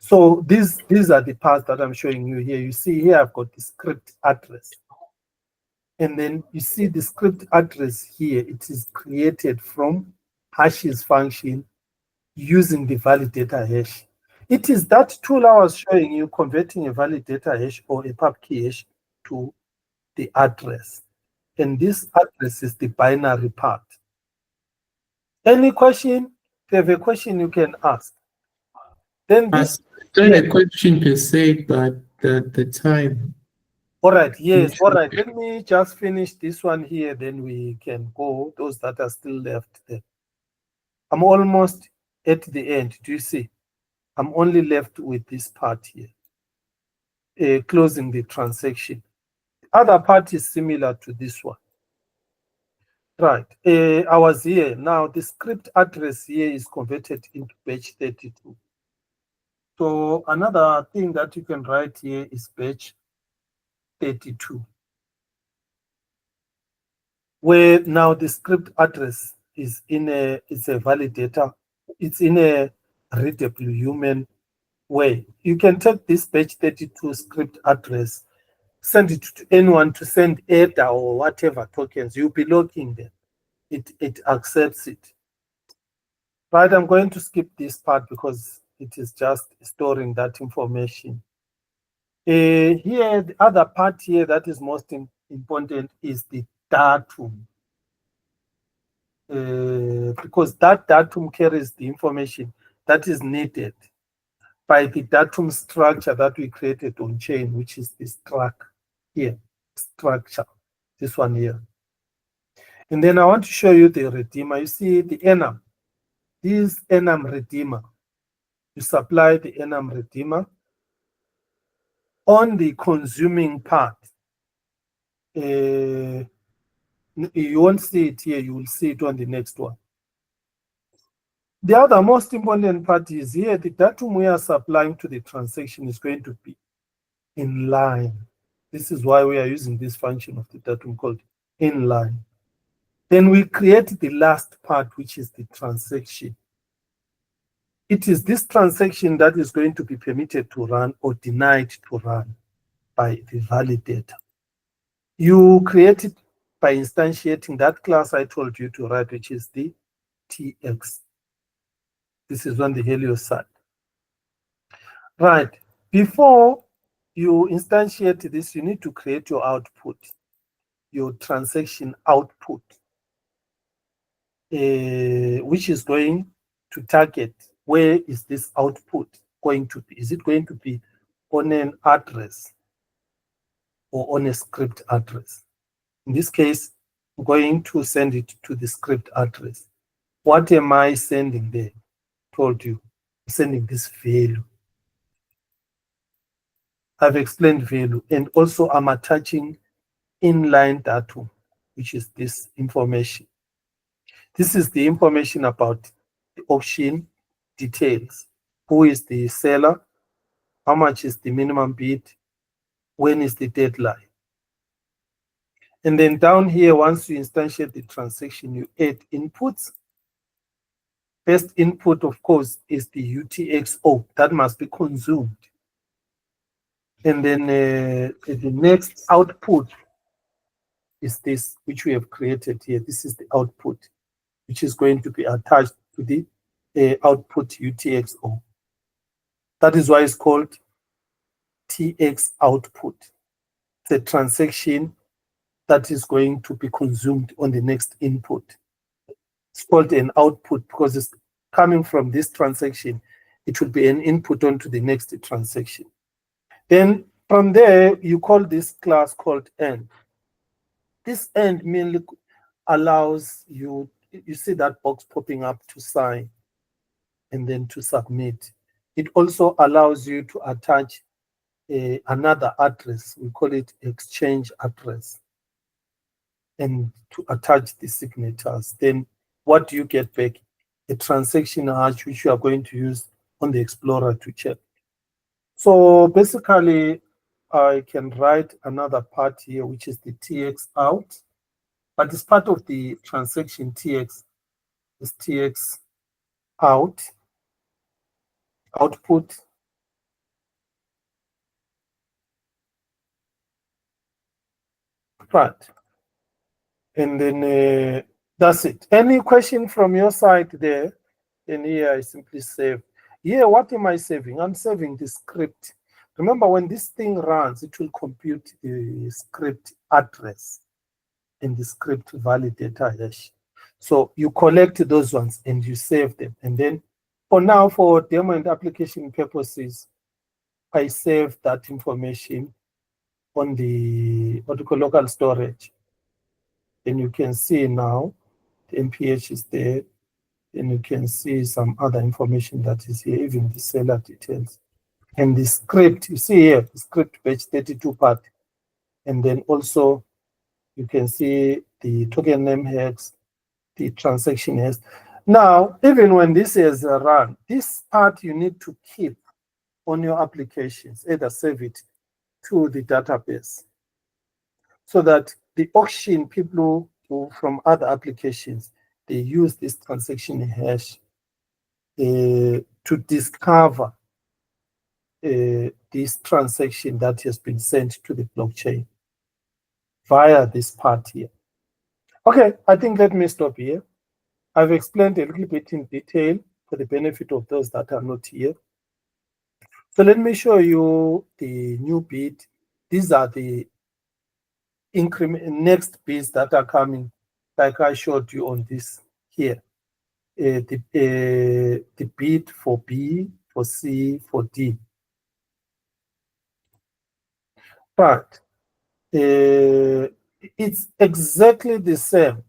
So these are the parts that I'm showing you here. You see here I've got the script address. And then you see the script address here. It is created from hashes function using the validator hash. It is that tool I was showing you converting a validator hash or a pub key hash to the address. And this address is the binary part. Any question? If you have a question, you can ask. Then this. Not a question per se, but the time. All right, yes, all right. Let me just finish this one here, then we can go, those that are still left there. I'm almost at the end, do you see? I'm only left with this part here, closing the transaction. The other part is similar to this one. Right, I was here. Now the script address here is converted into batch 32. So another thing that you can write here is batch 32. Where now the script address is it's a validator, it's in a readable human way. You can take this batch 32 script address, send it to anyone to send ADA or whatever tokens. You'll be locking them. It accepts it. Right, I'm going to skip this part because it is just storing that information. Here, the other part here that is most important is the datum. Because that datum carries the information that is needed by the datum structure that we created on chain, which is this track here, structure, this one here. And then I want to show you the redeemer. You see the enum, this enum redeemer. You supply the enum redeemer on the consuming part. You won't see it here, you will see it on the next one. The other most important part is here, the datum we are supplying to the transaction is going to be in line. This is why we are using this function of the datum called inline. Then we create the last part, which is the transaction. It is this transaction that is going to be permitted to run or denied to run by the validator. You create it by instantiating that class I told you to write, which is the TX. This is on the Helios side. Right. Before you instantiate this, you need to create your output, your transaction output, which is going to target where is this output going to be? Is it going to be on an address or on a script address? In this case, I'm going to send it to the script address. What am I sending there? Told you, I'm sending this value. I've explained value, and also I'm attaching inline datum, which is this information. This is the information about the auction details. Who is the seller? How much is the minimum bid? When is the deadline? And then down here, once you instantiate the transaction, you add inputs. First input, of course, is the UTXO. That must be consumed. And then the next output is this, which we have created here. This is the output, which is going to be attached to the output UTXO. That is why it's called TX output. The transaction that is going to be consumed on the next input. It's called an output because it's coming from this transaction. It will be an input onto the next transaction. Then from there, you call this class called end. This end mainly allows you, you see that box popping up to sign and then to submit. It also allows you to attach another address. We call it exchange address, and to attach the signatures. Then what do you get back? A transaction hash, which you are going to use on the Explorer to check. So basically, I can write another part here, which is the TX out, but it's part of the transaction TX. Is TX out, output, Right. And then that's it. Any question from your side there? And here I simply save. Here, what am I saving? I'm saving the script. Remember, when this thing runs, it will compute the script address and the script validator hash. So you collect those ones and you save them. And then for now, for demo and application purposes, I save that information on the what we call local storage. And you can see now the MPH is there. And you can see some other information that is here, even the seller details. And the script, you see here, the script page 32 part. And then also you can see the token name hex, the transaction hex. Now, even when this is run, this part you need to keep on your applications, either save it to the database so that the auction people who from other applications, they use this transaction hash to discover this transaction that has been sent to the blockchain via this part here. Okay, I think let me stop here. I've explained a little bit in detail for the benefit of those that are not here. So let me show you the new bit. These are the increment next bits that are coming, like I showed you on this here. The bit for B, for C, for D. But it's exactly the same.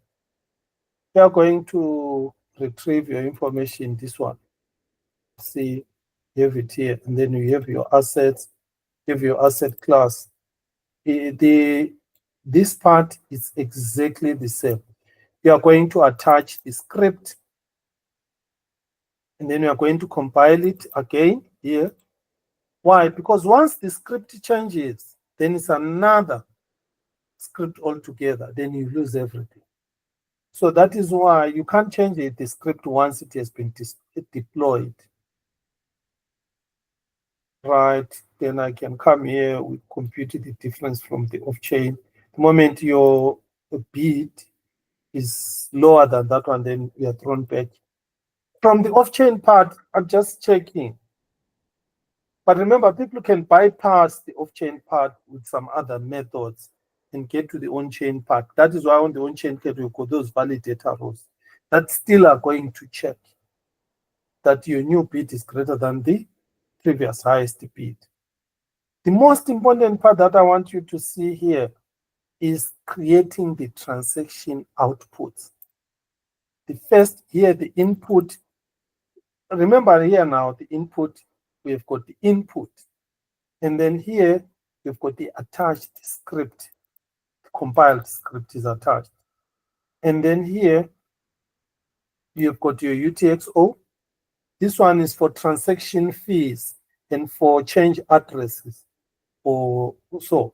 You are going to retrieve your information, this one. See, you have it here, and then you have your assets, you have your asset class. This part is exactly the same. You are going to attach the script, and then you are going to compile it again here. Why? Because once the script changes, then it's another script altogether, then you lose everything. So that is why you can't change the script once it has been deployed. Right, then I can come here, we compute the difference from the off-chain. The moment your bit is lower than that one, then we are thrown back. From the off-chain part, I'm just checking. But remember, people can bypass the off-chain part with some other methods and get to the on-chain part. That is why on the on-chain part, you got those validator rows that still are going to check that your new bit is greater than the previous highest bit. The most important part that I want you to see here is creating the transaction outputs. The first here, the input. Remember here now, the input, we've got the input. And then here, we've got the attached script. The compiled script is attached. And then here, you've got your UTXO. This one is for transaction fees and for change addresses or so.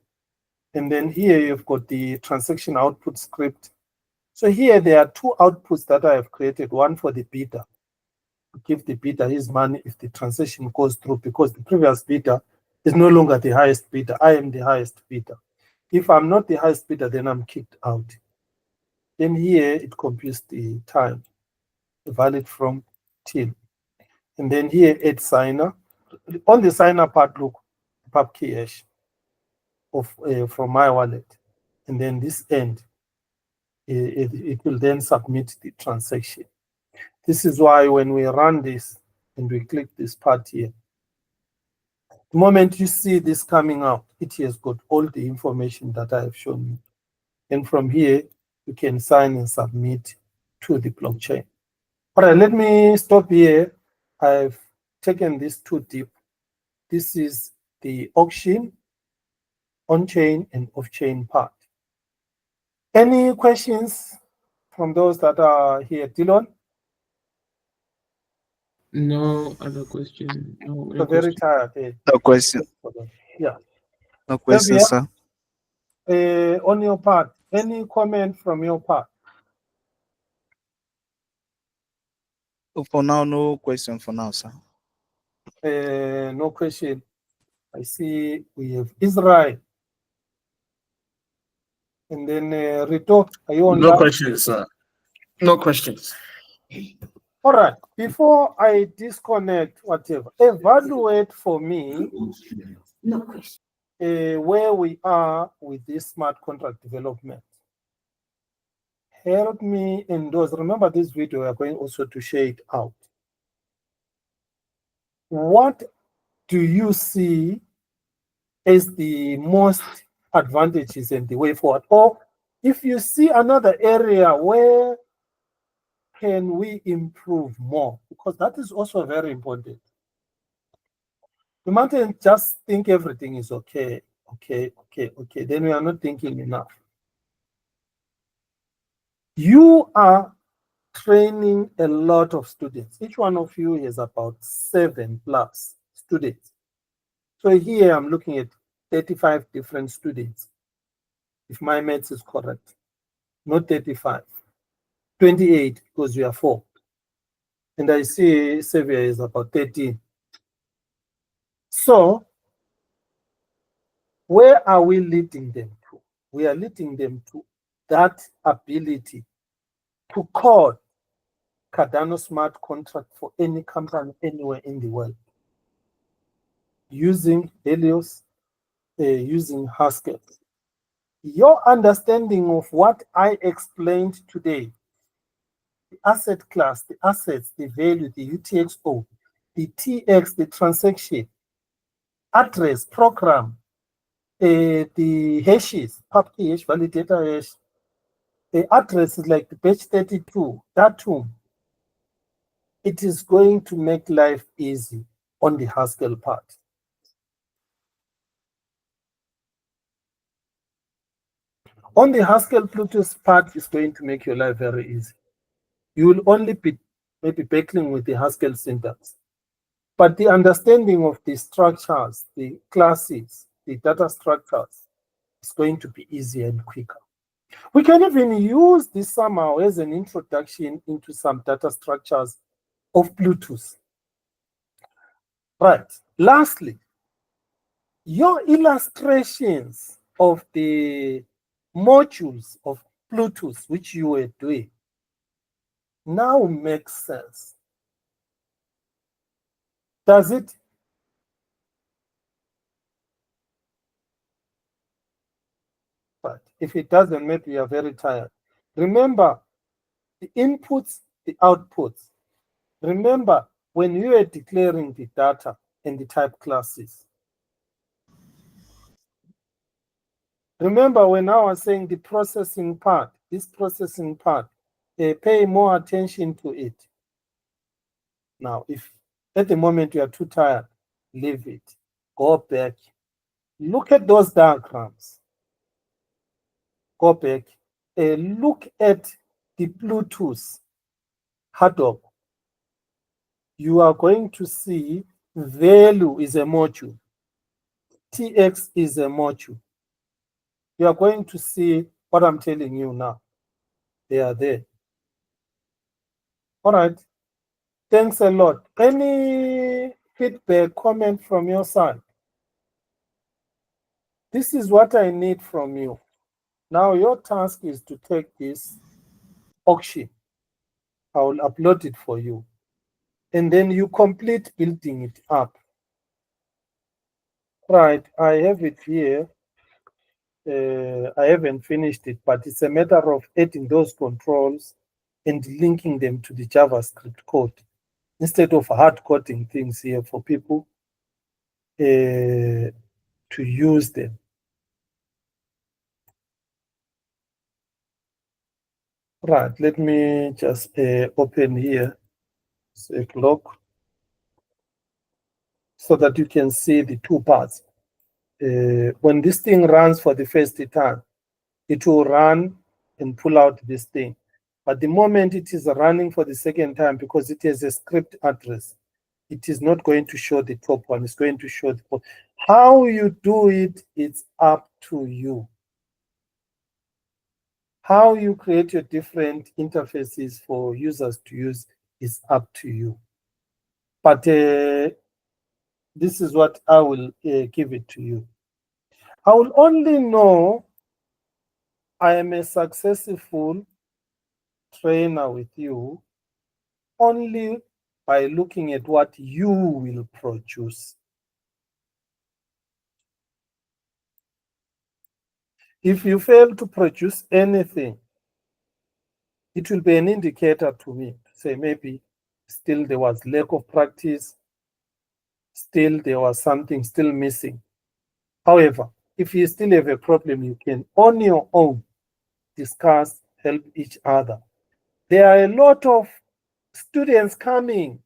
And then here you've got the transaction output script. So here there are two outputs that I have created, one for the bidder, to give the bidder his money if the transaction goes through, because the previous bidder is no longer the highest bidder. I am the highest bidder. If I'm not the highest bidder, then I'm kicked out. Then here it computes the time, valid from till. And then here add signer. On the signer part, look, pub key hash of from my wallet. And then this end, it will then submit the transaction. This is why when we run this and we click this part here, the moment you see this coming out, it has got all the information that I have shown you. And from here, you can sign and submit to the blockchain. All right, let me stop here. I've taken this too deep. This is the auction, on-chain and off-chain part. Any questions from those that are here? Dylan? No other question. No So very tired. No question. Yeah. No question, Xavier? sir. On your part, any comment from your part? For now, no question for now, sir. No question. I see we have Israel. And then Rito, are you on No that? questions, sir. No questions. All right. Before I disconnect, whatever, evaluate for me where we are with this smart contract development. Help me endorse. Remember this video, we are going also to share it out. What do you see as the most advantages and the way forward? Or if you see another area where can we improve more? Because that is also very important. You mustn't just think everything is okay. Then we are not thinking enough. You are training a lot of students. Each one of you has about 7+ students. So here I'm looking at 35 different students, if my maths is correct. Not 35, 28, because we are 4. And I see Xavier is about 13. So where are we leading them to? We are leading them to that ability to code Cardano smart contract for any company anywhere in the world using Helios, using Haskell. Your understanding of what I explained today, the asset class, the assets, the value, the UTXO, the TX, the transaction, address, program, the hashes, public hash, validator hash, the address is like the page 32, datum. It is going to make life easy on the Haskell part. On the Haskell Bluetooth part is going to make your life very easy. You will only be maybe battling with the Haskell syntax. But the understanding of the structures, the classes, the data structures is going to be easier and quicker. We can even use this somehow as an introduction into some data structures of Bluetooth. Right. Lastly, your illustrations of the modules of Bluetooth, which you were doing, now makes sense. Does it? But if it doesn't, maybe you are very tired. Remember the inputs, the outputs. Remember when you are declaring the data and the type classes. Remember when I was saying the processing part, this processing part, pay more attention to it. Now, if at the moment you are too tired, leave it. Go back. Look at those diagrams. Go back. Look at the Bluetooth hardware. You are going to see value is a module. TX is a module. You are going to see what I'm telling you now. They are there. All right. Thanks a lot. Any feedback, comment from your side? This is what I need from you. Now your task is to take this auction. I will upload it for you. And then you complete building it up. Right, I have it here. I haven't finished it, but it's a matter of adding those controls and linking them to the JavaScript code instead of hard coding things here for people to use them. Right, let me just open here, say clock, so that you can see the two parts. When this thing runs for the first time, it will run and pull out this thing. But the moment it is running for the second time, because it has a script address, it is not going to show the top one, it's going to show the top. How you do it, it's up to you. How you create your different interfaces for users to use is up to you. But this is what I will give it to you. I will only know I am a successful trainer with you only by looking at what you will produce. If you fail to produce anything, it will be an indicator to me to say maybe still there was lack of practice, still there was something still missing. However, if you still have a problem, you can on your own discuss, help each other. There are a lot of students coming.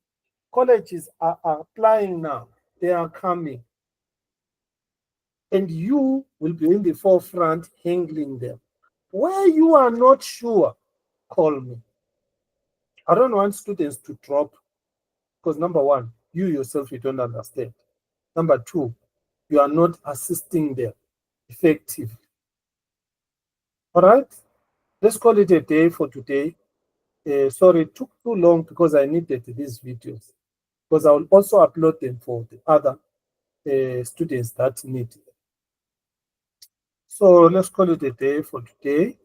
Colleges are applying now. They are coming. And you will be in the forefront handling them. Where you are not sure, call me. I don't want students to drop because number one, you yourself, you don't understand. Number two, you are not assisting them effectively. All right? Let's call it a day for today. Sorry, it took too long because I needed these videos. Because I will also upload them for the other students that need them. So let's call it a day for today.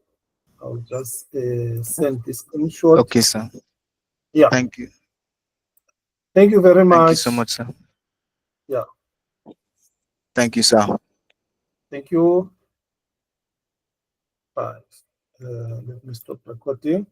I'll just send this screenshot. Okay, sir. Yeah. Thank you. Thank you very much. Thank you so much, sir. Yeah. Thank you, sir. Thank you. Bye. Let me stop recording.